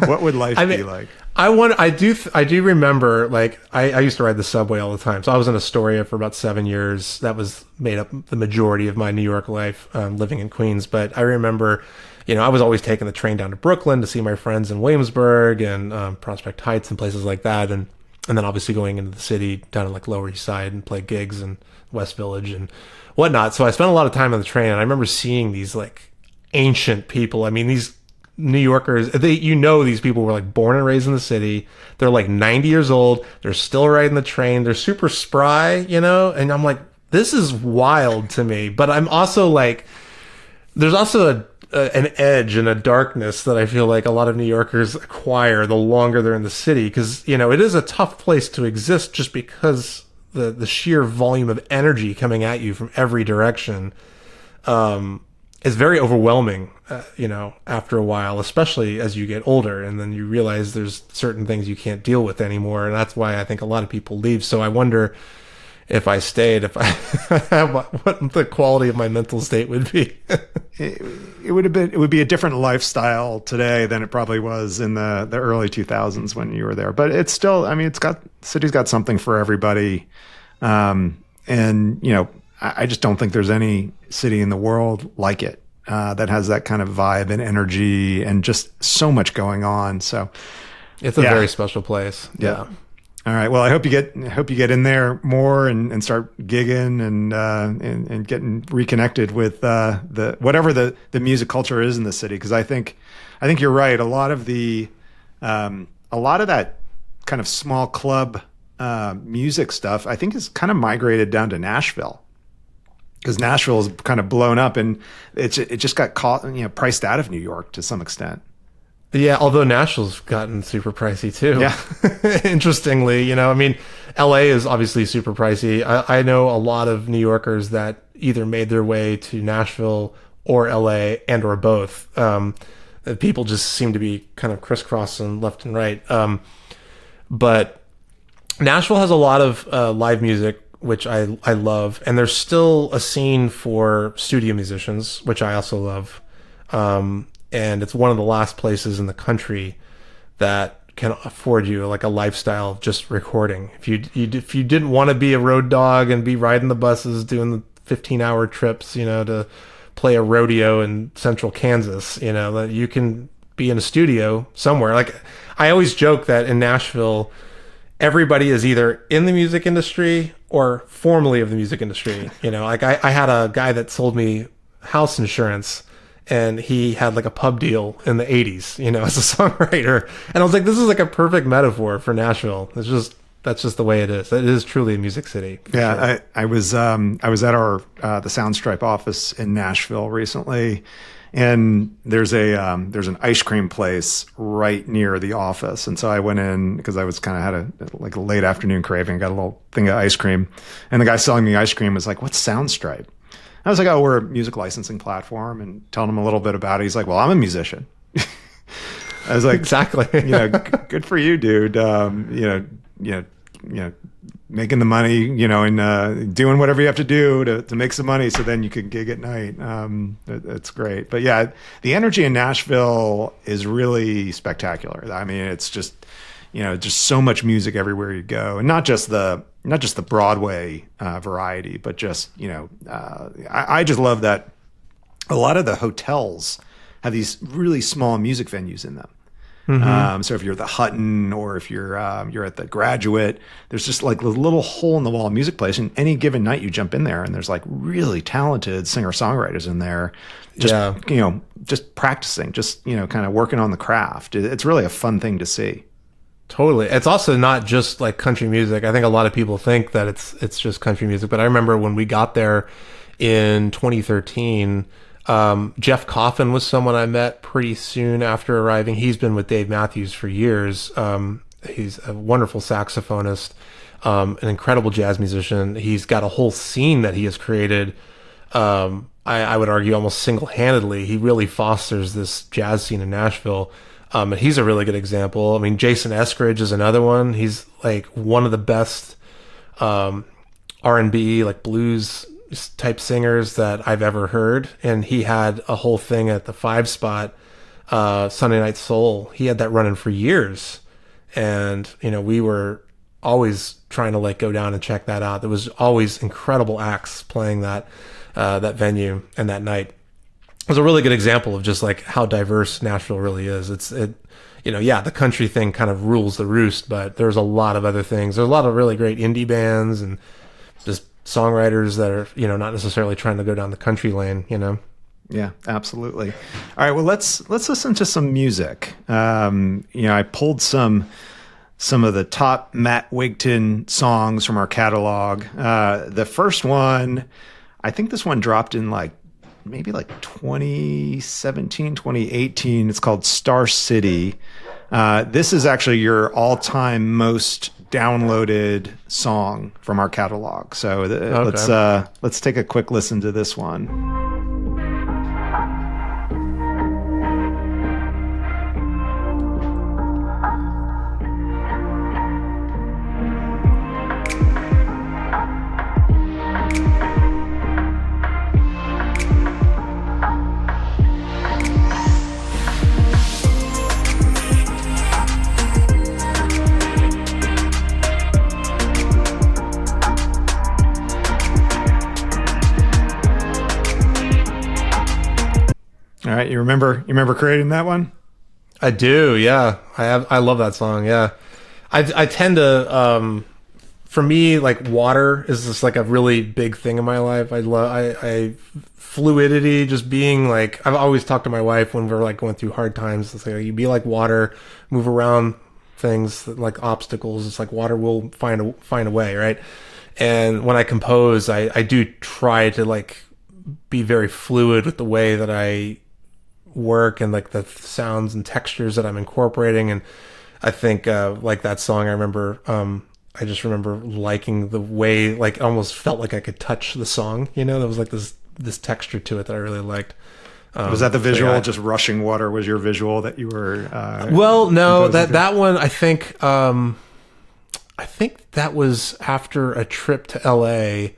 What would life be like? I do remember, like, I used to ride the subway all the time. So I was in Astoria for about 7 years. That was made up the majority of my New York life, living in Queens. But I remember, I was always taking the train down to Brooklyn to see my friends in Williamsburg and Prospect Heights and places like that. And then obviously going into the city down to like Lower East Side and play gigs in West Village and whatnot. So I spent a lot of time on the train, and I remember seeing these like ancient people. I mean, these New Yorkers, these people were like born and raised in the city. They're like 90 years old. They're still riding the train. They're super spry, and I'm like, this is wild to me. But I'm also like, there's also an edge and a darkness that I feel like a lot of New Yorkers acquire the longer they're in the city, because it is a tough place to exist just because the sheer volume of energy coming at you from every direction is very overwhelming, after a while, especially as you get older, and then you realize there's certain things you can't deal with anymore, and that's why I think a lot of people leave. So I wonder if I stayed, what the quality of my mental state would be. It would be a different lifestyle today than it probably was in the early 2000s when you were there. But it's still, I mean, city's got something for everybody. I just don't think there's any city in the world like it, that has that kind of vibe and energy and just so much going on. So it's a very special place. Yeah. All right. Well, I hope you get in there more and start gigging and getting reconnected with the whatever the music culture is in the city. Because I think you're right. A lot of that kind of small club music stuff, I think, is kind of migrated down to Nashville, because Nashville is kind of blown up and it just got priced out of New York to some extent. Yeah, although Nashville's gotten super pricey too. Yeah. Interestingly, I mean, LA is obviously super pricey. I know a lot of New Yorkers that either made their way to Nashville or LA and or both. People just seem to be kind of crisscrossing left and right. But Nashville has a lot of live music, which I love. And there's still a scene for studio musicians, which I also love. And it's one of the last places in the country that can afford you like a lifestyle of just recording. If you didn't want to be a road dog and be riding the buses, doing the 15-hour trips, to play a rodeo in central Kansas, that you can be in a studio somewhere. Like, I always joke that in Nashville, everybody is either in the music industry or formerly of the music industry. Like I had a guy that sold me house insurance, and he had like a pub deal in the 80s, as a songwriter. And I was like, this is like a perfect metaphor for Nashville. That's just the way it is. It is truly a music city. Yeah. Sure. I was at our, the Soundstripe office in Nashville recently, and there's an ice cream place right near the office. And so I went in because I was kind of had a late afternoon craving, got a little thing of ice cream. And the guy selling me ice cream was like, "What's Soundstripe?" I was like, "Oh, we're a music licensing platform," and telling him a little bit about it. He's like, "Well, I'm a musician." I was like, "Exactly. Good for you, dude. Making the money, and doing whatever you have to do to make some money, so then you can gig at night. It's great." But yeah, the energy in Nashville is really spectacular. I mean, it's just just so much music everywhere you go, and not just the Broadway variety, but just I just love that a lot of the hotels have these really small music venues in them. Mm-hmm. So if you're at the Hutton or if you're at the Graduate, there's just like a little hole in the wall music place, and any given night you jump in there and there's like really talented singer-songwriters in there, just practicing, just kind of working on the craft. It's really a fun thing to see. Totally. It's also not just like country music. I think a lot of people think that it's just country music, but I remember when we got there in 2013, Jeff Coffin was someone I met pretty soon after arriving. He's been with Dave Matthews for years. He's a wonderful saxophonist, an incredible jazz musician. He's got a whole scene that he has created. I would argue almost single-handedly. He really fosters this jazz scene in Nashville. And he's a really good example. I mean, Jason Eskridge is another one. He's like one of the best R&B, like blues type singers that I've ever heard. And he had a whole thing at the 5 spot, Sunday Night Soul. He had that running for years. And, we were always trying to like go down and check that out. There was always incredible acts playing that venue and that night. It was a really good example of just like how diverse Nashville really is. The country thing kind of rules the roost, but there's a lot of other things. There's a lot of really great indie bands and just songwriters that are, not necessarily trying to go down the country lane, Yeah, absolutely. All right, well, let's listen to some music. I pulled some of the top Matt Wigton songs from our catalog. The first one, I think this one dropped in maybe 2017, 2018. It's called Star City. This is actually your all-time most downloaded song from our catalog. So let's take a quick listen to this one. All right, you remember creating that one? I do, yeah. I love that song, yeah. I tend to, for me, like water is just like a really big thing in my life. I fluidity, just being like, I've always talked to my wife when we're like going through hard times. It's like, you be like water, move around things like obstacles. It's like water will find a way, right? And when I compose, I do try to like be very fluid with the way that I work and like the sounds and textures that I'm incorporating. And I think like that song, I just remember liking the way, like almost felt like I could touch the song, there was like this texture to it that I really liked. Was that the visual? Just rushing water was your visual that you were well, no, that one I think that was after a trip to LA.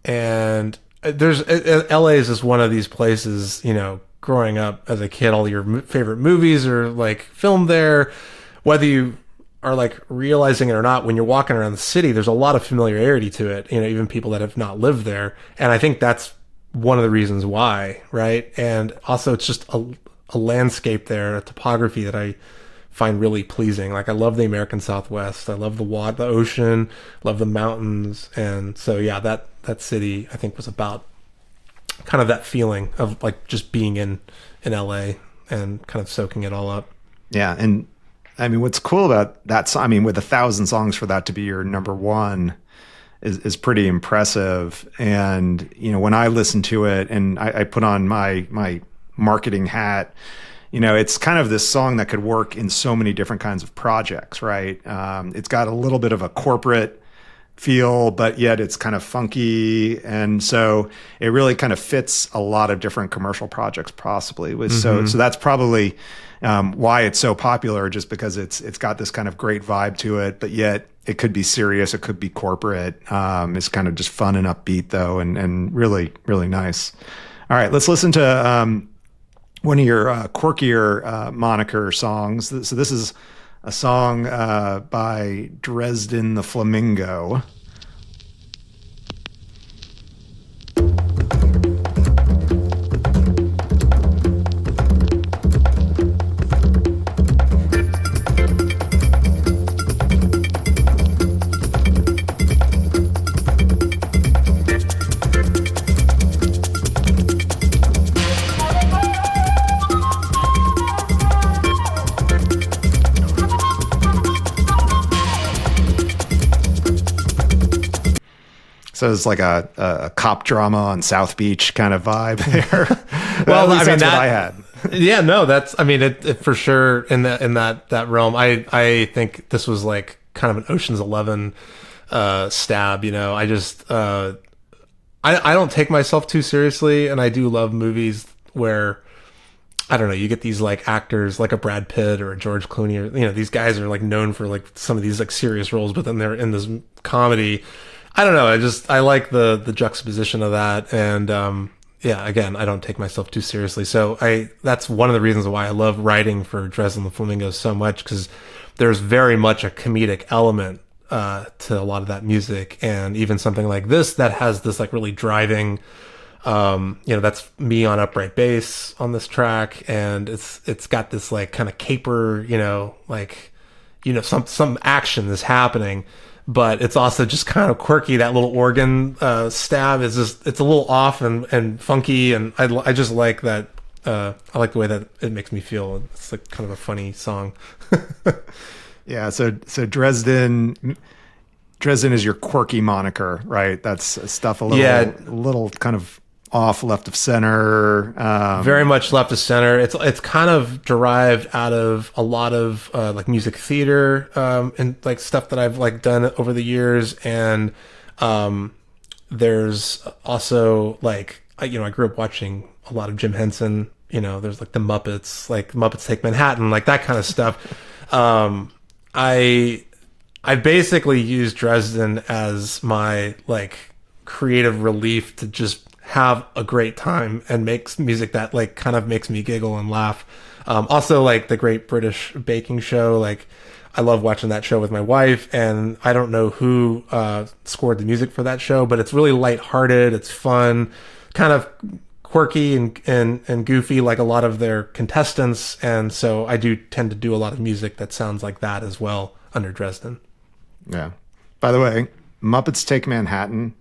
And LA is just one of these places, growing up as a kid, all your favorite movies are like filmed there, whether you are like realizing it or not. When you're walking around the city, there's a lot of familiarity to it, even people that have not lived there. And I think that's one of the reasons why, right? And also it's just a landscape there, a topography that I find really pleasing. Like I love the American Southwest. I love the ocean, love the mountains. And so, yeah, that city I think was about kind of that feeling of like just being in LA and kind of soaking it all up. Yeah. And I mean, what's cool about that song, I mean, with 1,000 songs for that to be your number one is pretty impressive. And, when I listen to it and I put on my marketing hat, it's kind of this song that could work in so many different kinds of projects, right? It's got a little bit of a corporate feel, but yet it's kind of funky. And so it really kind of fits a lot of different commercial projects possibly. So that's probably why it's so popular, just because it's got this kind of great vibe to it, but yet it could be serious. It could be corporate. It's kind of just fun and upbeat though. And really, really nice. All right, let's listen to one of your quirkier moniker songs. So this is a song by Dresden the Flamingo. So it's like a cop drama on South Beach kind of vibe there. Well, I mean, that's what I had. Yeah, no, that's, I mean, it for sure in that realm. I think this was like kind of an Ocean's 11 stab. I just I don't take myself too seriously, and I do love movies where I don't know, you get these like actors like a Brad Pitt or a George Clooney, or these guys are like known for like some of these like serious roles, but then they're in this comedy. I don't know. I like the juxtaposition of that, and yeah. Again, I don't take myself too seriously, so that's one of the reasons why I love writing for Dresden the Flamingos so much, because there's very much a comedic element to a lot of that music, and even something like this that has this like really driving. That's me on upright bass on this track, and it's got this like kind of caper, some action is happening, but it's also just kind of quirky. That little organ stab is it's a little off and funky, and I just like that. I like the way that it makes me feel. It's like kind of a funny song. Yeah. So Dresden is your quirky moniker, right? That's stuff a little kind of off left of center. Very much left of center. It's kind of derived out of a lot of like music theater and like stuff that I've like done over the years. And there's also like I grew up watching a lot of Jim Henson. There's like the Muppets, like Muppets Take Manhattan, like that kind of stuff. I basically use Dresden as my like creative relief to just have a great time and makes music that like kind of makes me giggle and laugh. Also like the Great British Baking Show, like I love watching that show with my wife, and I don't know who scored the music for that show, but it's really lighthearted, it's fun, kind of quirky and goofy like a lot of their contestants, and so I do tend to do a lot of music that sounds like that as well under Dresden. Yeah. By the way, Muppets Take Manhattan,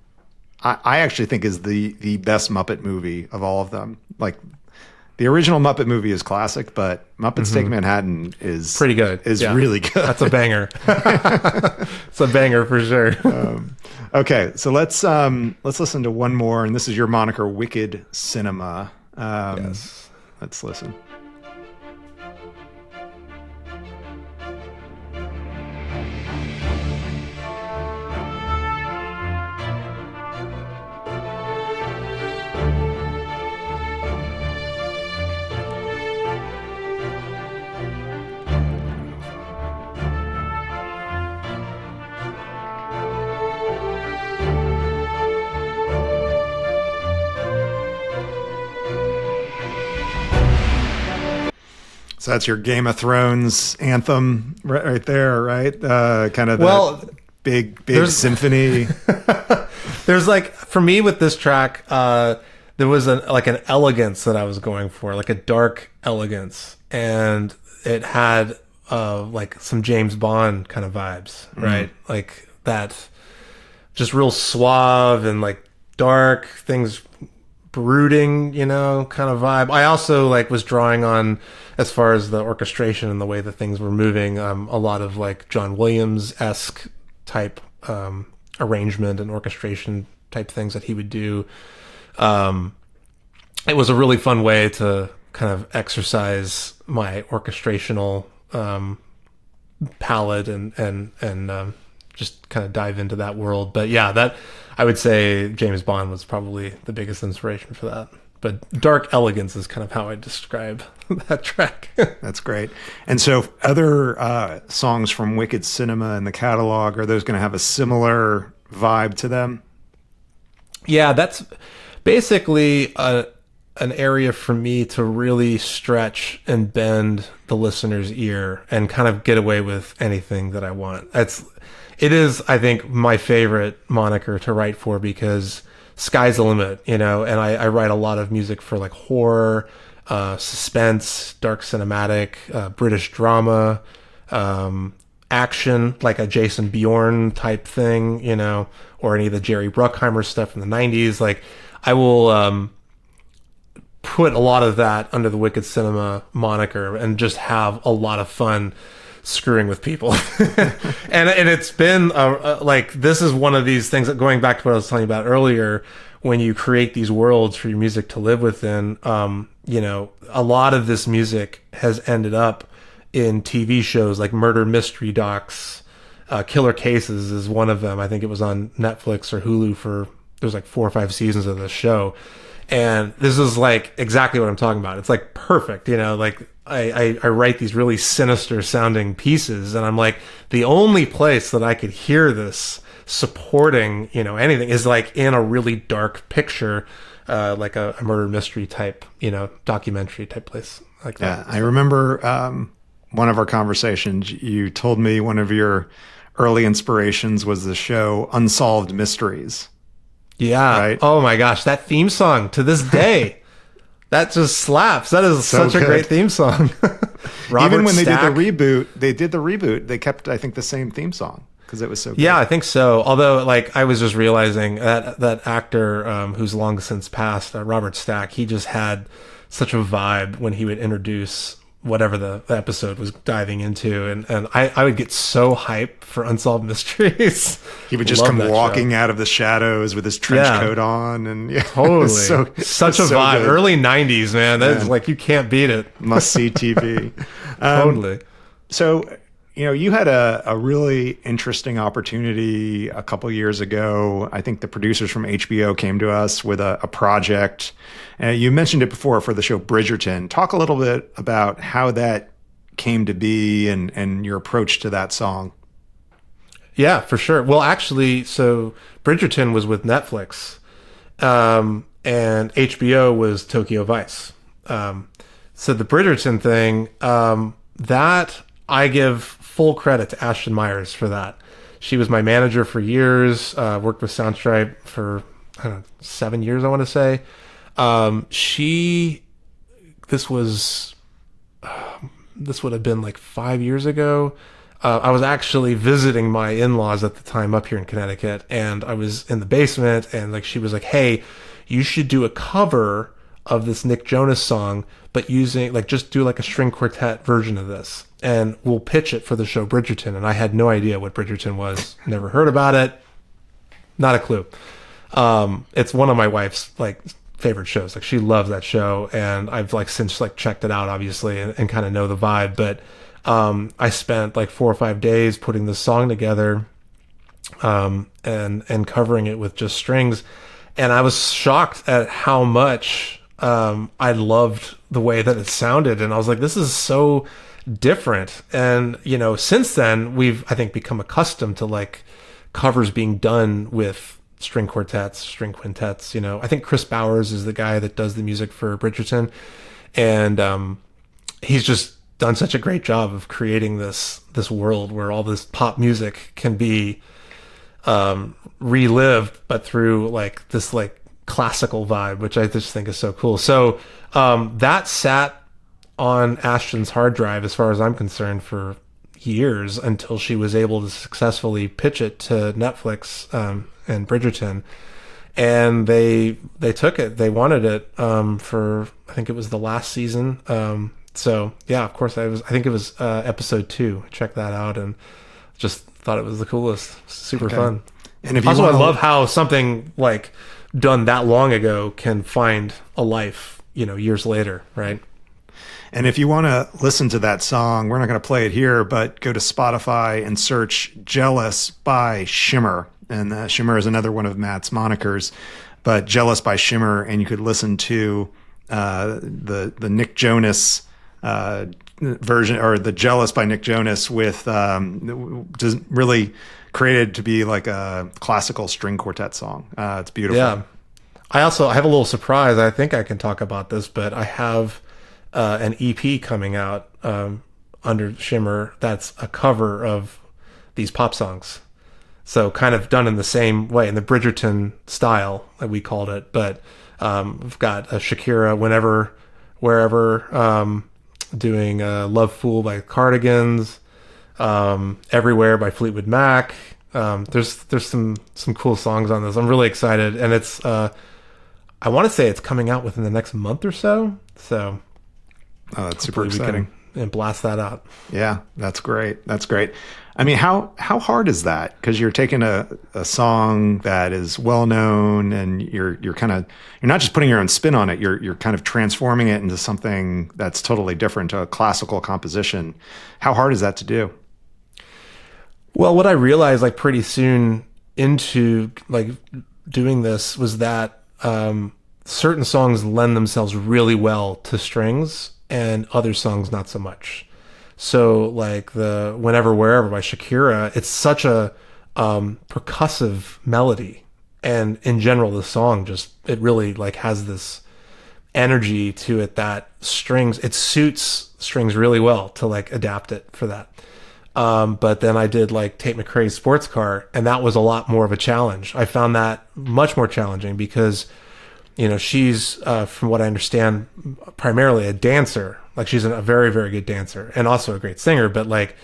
I actually think is the best Muppet movie of all of them. Like the original Muppet movie is classic, but Muppets Take Manhattan is pretty good. Really good. That's a banger. It's a banger for sure. Okay, so let's listen to one more, and this is your moniker, Wicked Cinema. Yes. Let's listen. So that's your Game of Thrones anthem right there, right? Kind of that big symphony. There's like, for me with this track, there was an elegance that I was going for, like a dark elegance. And it had like some James Bond kind of vibes, right? Like that just real suave and like dark things, brooding, kind of vibe. I also like was drawing on, as far as the orchestration and the way that things were moving, a lot of like John Williams-esque type arrangement and orchestration type things that he would do. It was a really fun way to kind of exercise my orchestrational palette and just kind of dive into that world. But yeah, that I would say James Bond was probably the biggest inspiration for that. But dark elegance is kind of how I describe that track. That's great. And so other songs from Wicked Cinema in the catalog, are those going to have a similar vibe to them? Yeah, that's basically an area for me to really stretch and bend the listener's ear and kind of get away with anything that I want. It is, I think, my favorite moniker to write for, because sky's the limit, and I write a lot of music for like horror, suspense, dark cinematic, British drama, action, like a Jason Bjorn type thing, or any of the Jerry Bruckheimer stuff from the 90s. Like I will put a lot of that under the Wicked Cinema moniker and just have a lot of fun screwing with people. and it's been like, this is one of these things that, going back to what I was telling you about earlier, when you create these worlds for your music to live within, a lot of this music has ended up in TV shows like murder mystery docs. Killer Cases is one of them. I think it was on Netflix or Hulu there's like 4 or 5 seasons of this show. And this is like exactly what I'm talking about. It's like perfect, like I write these really sinister sounding pieces, and I'm like, the only place that I could hear this supporting, anything is like in a really dark picture, like a murder mystery type, documentary type place like that. Yeah, I remember one of our conversations, you told me one of your early inspirations was the show Unsolved Mysteries. Yeah. Right? Oh my gosh, that theme song to this day. That just slaps. That is So such a good. great theme song. Even when Stack. they did the reboot, they kept, I think, the same theme song because it was so good. Yeah, I think so. Although, like, I was just realizing that actor who's long since passed, Robert Stack, he just had such a vibe when he would introduce whatever the episode was diving into, and I would get so hyped for Unsolved Mysteries. He would just Love come that walking show. out of the shadows with his trench Yeah. coat on, and yeah, Totally. it Such a was so vibe. good. Early 90s, man. That's Man. like, you can't beat it. Must see TV. Totally. So, you had a really interesting opportunity a couple years ago. I think the producers from HBO came to us with a project. You mentioned it before for the show Bridgerton. Talk a little bit about how that came to be and your approach to that song. Yeah, for sure. Well, actually, so Bridgerton was with Netflix, and HBO was Tokyo Vice. So the Bridgerton thing, that I give full credit to Ashton Myers for that. She was my manager for years, worked with Soundstripe for, I don't know, 7 years, I want to say. This would have been like 5 years ago. I was actually visiting my in-laws at the time up here in Connecticut, and I was in the basement, and like she was like, "Hey, you should do a cover of this Nick Jonas song, but using like just do like a string quartet version of this, and we'll pitch it for the show Bridgerton." And I had no idea what Bridgerton was, never heard about it, not a clue. It's one of my wife's like favorite shows. Like she loves that show, and I've like since like checked it out obviously and kind of know the vibe. But I spent like 4 or 5 days putting this song together, and covering it with just strings, and I was shocked at how much I loved the way that it sounded, and I was like, this is so different. And since then we've, I think, become accustomed to like covers being done with string quartets, string quintets. I think Chris Bowers is the guy that does the music for Bridgerton, and he's just done such a great job of creating this world where all this pop music can be relived, but through like this like classical vibe, which I just think is so cool. So that sat on Ashton's hard drive, as far as I'm concerned, for years until she was able to successfully pitch it to Netflix and Bridgerton, and they took it. They wanted it for, I think it was the last season. So yeah, of course I think it was episode 2. Check that out, and just thought it was the coolest. Super fun. And if you Also, I wanna- love how something like done that long ago can find a life, years later, right? And if you want to listen to that song, we're not going to play it here, but go to Spotify and search Jealous by Shimmer. And Shimmer is another one of Matt's monikers, but Jealous by Shimmer. And you could listen to the Nick Jonas version, or the Jealous by Nick Jonas, with just really created to be like a classical string quartet song. It's beautiful. Yeah. I have a little surprise. I think I can talk about this, but I have an EP coming out under Shimmer that's a cover of these pop songs. So kind of done in the same way, in the Bridgerton style, like we called it. But we've got a Shakira, Whenever, Wherever, doing Love Fool by Cardigans, Everywhere by Fleetwood Mac. There's some cool songs on this. I'm really excited, and it's I want to say it's coming out within the next month or so. So That's super hopefully exciting. we can blast that out. Yeah, that's great. That's great. I mean, how hard is that? Because you're taking a song that is well known, and you're not just putting your own spin on it. You're kind of transforming it into something that's totally different, a classical composition. How hard is that to do? Well, what I realized like pretty soon into like doing this was that certain songs lend themselves really well to strings and other songs not so much. So like the Whenever Wherever by Shakira, it's such a percussive melody, and in general the song just, it really like has this energy to it that it suits strings really well to like adapt it for that. But then I did like Tate McRae's Sports Car, and that was a lot more of a challenge. I found that much more challenging because, she's, from what I understand, primarily a dancer. Like she's a very, very good dancer and also a great singer. But like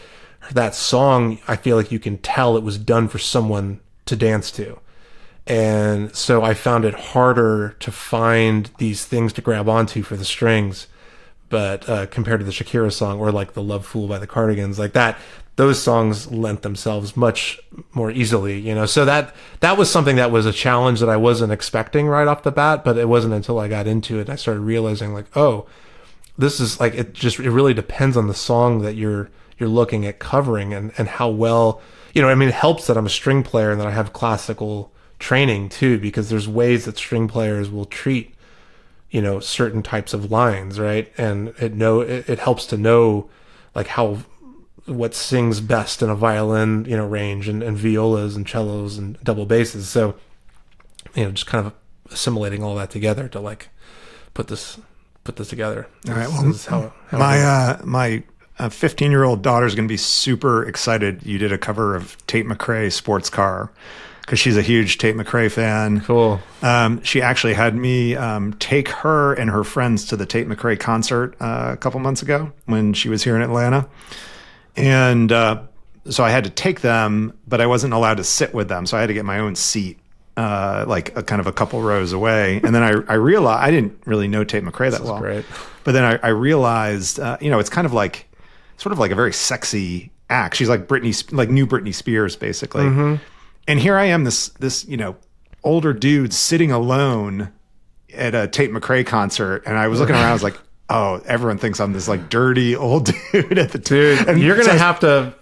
that song, I feel like you can tell it was done for someone to dance to. And so I found it harder to find these things to grab onto for the strings. But compared to the Shakira song or like the Love Fool by the Cardigans, like that, those songs lent themselves much more easily, So that was something that was a challenge that I wasn't expecting right off the bat, but it wasn't until I got into it and I started realizing like, oh, this is like, it really depends on the song that you're looking at covering and how well, it helps that I'm a string player and that I have classical training too, because there's ways that string players will treat certain types of lines, right? And it helps to know like what sings best in a violin, range and violas and cellos and double basses. So, just kind of assimilating all that together to like put this together. All right. Well, my 15-year-old daughter's going to be super excited. You did a cover of Tate McRae Sports Car, because she's a huge Tate McRae fan. Cool. She actually had me take her and her friends to the Tate McRae concert a couple months ago when she was here in Atlanta. And so I had to take them, but I wasn't allowed to sit with them. So I had to get my own seat, like kind of a couple rows away. And then I realized, I didn't really know Tate McRae that well. Great. But then I realized, it's kind of like, sort of like a very sexy act. She's like new Britney Spears, basically. Mm-hmm. And here I am, this older dude sitting alone at a Tate McRae concert, and I was looking around. I was like, "Oh, everyone thinks I'm this like dirty old dude at the dude." And you're gonna have to.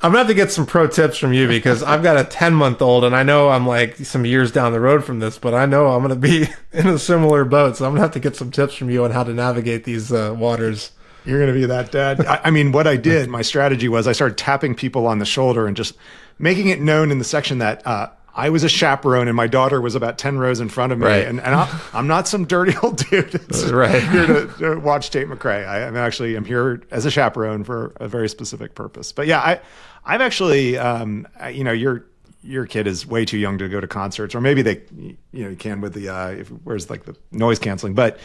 I'm gonna have to get some pro tips from you, because I've got a 10-month-old, and I know I'm like some years down the road from this, but I know I'm gonna be in a similar boat, so I'm gonna have to get some tips from you on how to navigate these waters. You're going to be that dad. I mean, what I did, my strategy was I started tapping people on the shoulder and just making it known in the section that I was a chaperone and my daughter was about 10 rows in front of me. Right. And I'm not some dirty old dude that's right. here to watch Tate McRae. I'm here as a chaperone for a very specific purpose. But yeah, I've actually, your kid is way too young to go to concerts, or maybe they, you can with the, where's like the noise canceling, but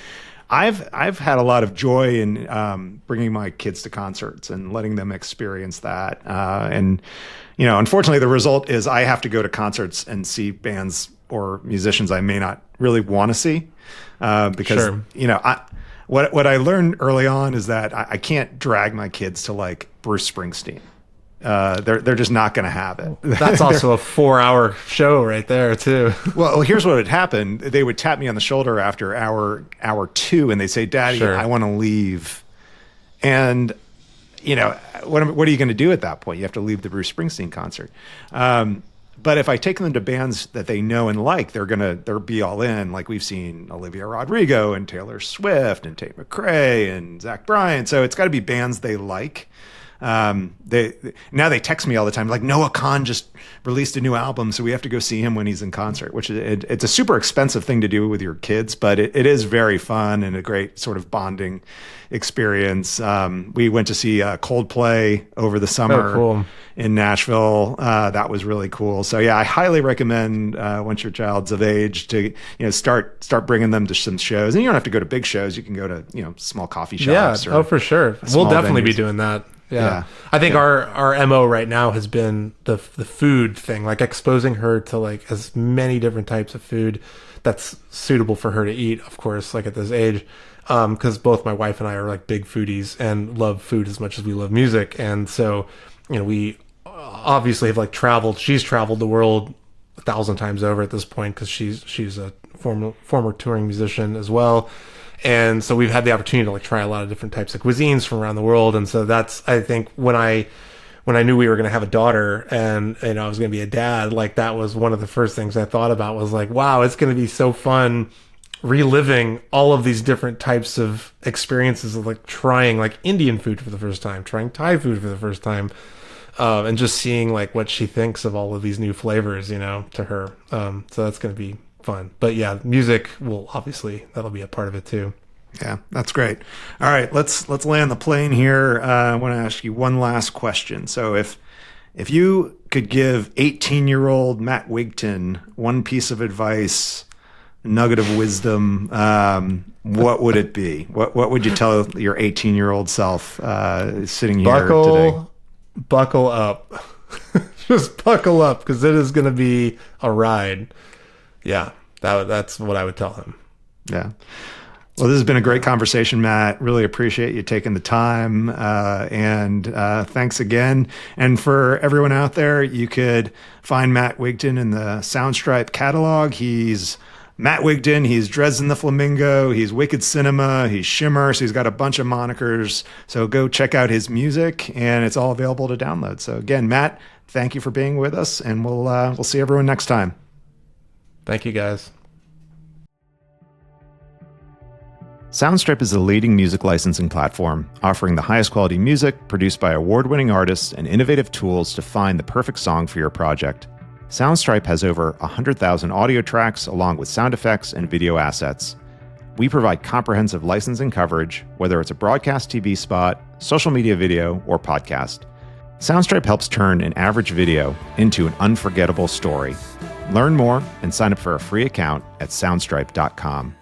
I've had a lot of joy in bringing my kids to concerts and letting them experience that. And unfortunately, the result is I have to go to concerts and see bands or musicians I may not really want to see, because sure. What I learned early on is that I can't drag my kids to like Bruce Springsteen. They're just not going to have it. That's also a 4-hour show right there too. Well, here's what would happen. They would tap me on the shoulder after hour 2 and they say, "Daddy, sure. I want to leave." And what are you going to do at that point? You have to leave the Bruce Springsteen concert. But if I take them to bands that they know and like, they'll be all in. Like we've seen Olivia Rodrigo and Taylor Swift and Tate McRae and Zach Bryan. So it's got to be bands they like. They text me all the time like, Noah Kahn just released a new album, so we have to go see him when he's in concert, which it's a super expensive thing to do with your kids, but it is very fun and a great sort of bonding experience. We went to see Coldplay over the summer. Oh, cool. In Nashville. That was really cool. So yeah, I highly recommend once your child's of age to start bringing them to some shows. And you don't have to go to big shows. You can go to small coffee shops. Yeah, for sure. We'll definitely be doing that. Yeah. I think our MO right now has been the food thing, like exposing her to like as many different types of food that's suitable for her to eat, of course, like at this age. Because both my wife and I are like big foodies and love food as much as we love music. And so, we obviously have like traveled. She's traveled the world 1,000 times over at this point because she's a former touring musician as well. And so we've had the opportunity to like try a lot of different types of cuisines from around the world. And so that's, I think, when I knew we were going to have a daughter and I was going to be a dad, like that was one of the first things I thought about was like, wow, it's going to be so fun reliving all of these different types of experiences of like trying like Indian food for the first time, trying Thai food for the first time, and just seeing like what she thinks of all of these new flavors, to her. So that's going to be fun. But yeah, music will obviously, that'll be a part of it too. Yeah, that's great. All right, let's land the plane here. I want to ask you one last question. So if you could give 18-year-old Matt Wigton one piece of advice, nugget of wisdom, what would it be? What would you tell your 18-year-old self sitting here today? Buckle up. Just buckle up, because it is going to be a ride. Yeah, that's what I would tell him. Yeah. Well, this has been a great conversation, Matt. Really appreciate you taking the time. And thanks again. And for everyone out there, you could find Matt Wigton in the Soundstripe catalog. He's Matt Wigton. He's Dresden the Flamingo. He's Wicked Cinema. He's Shimmer. So he's got a bunch of monikers. So go check out his music, and it's all available to download. So again, Matt, thank you for being with us, and we'll see everyone next time. Thank you, guys. Soundstripe is the leading music licensing platform, offering the highest quality music produced by award-winning artists and innovative tools to find the perfect song for your project. Soundstripe has over 100,000 audio tracks along with sound effects and video assets. We provide comprehensive licensing coverage, whether it's a broadcast TV spot, social media video, or podcast. Soundstripe helps turn an average video into an unforgettable story. Learn more and sign up for a free account at soundstripe.com.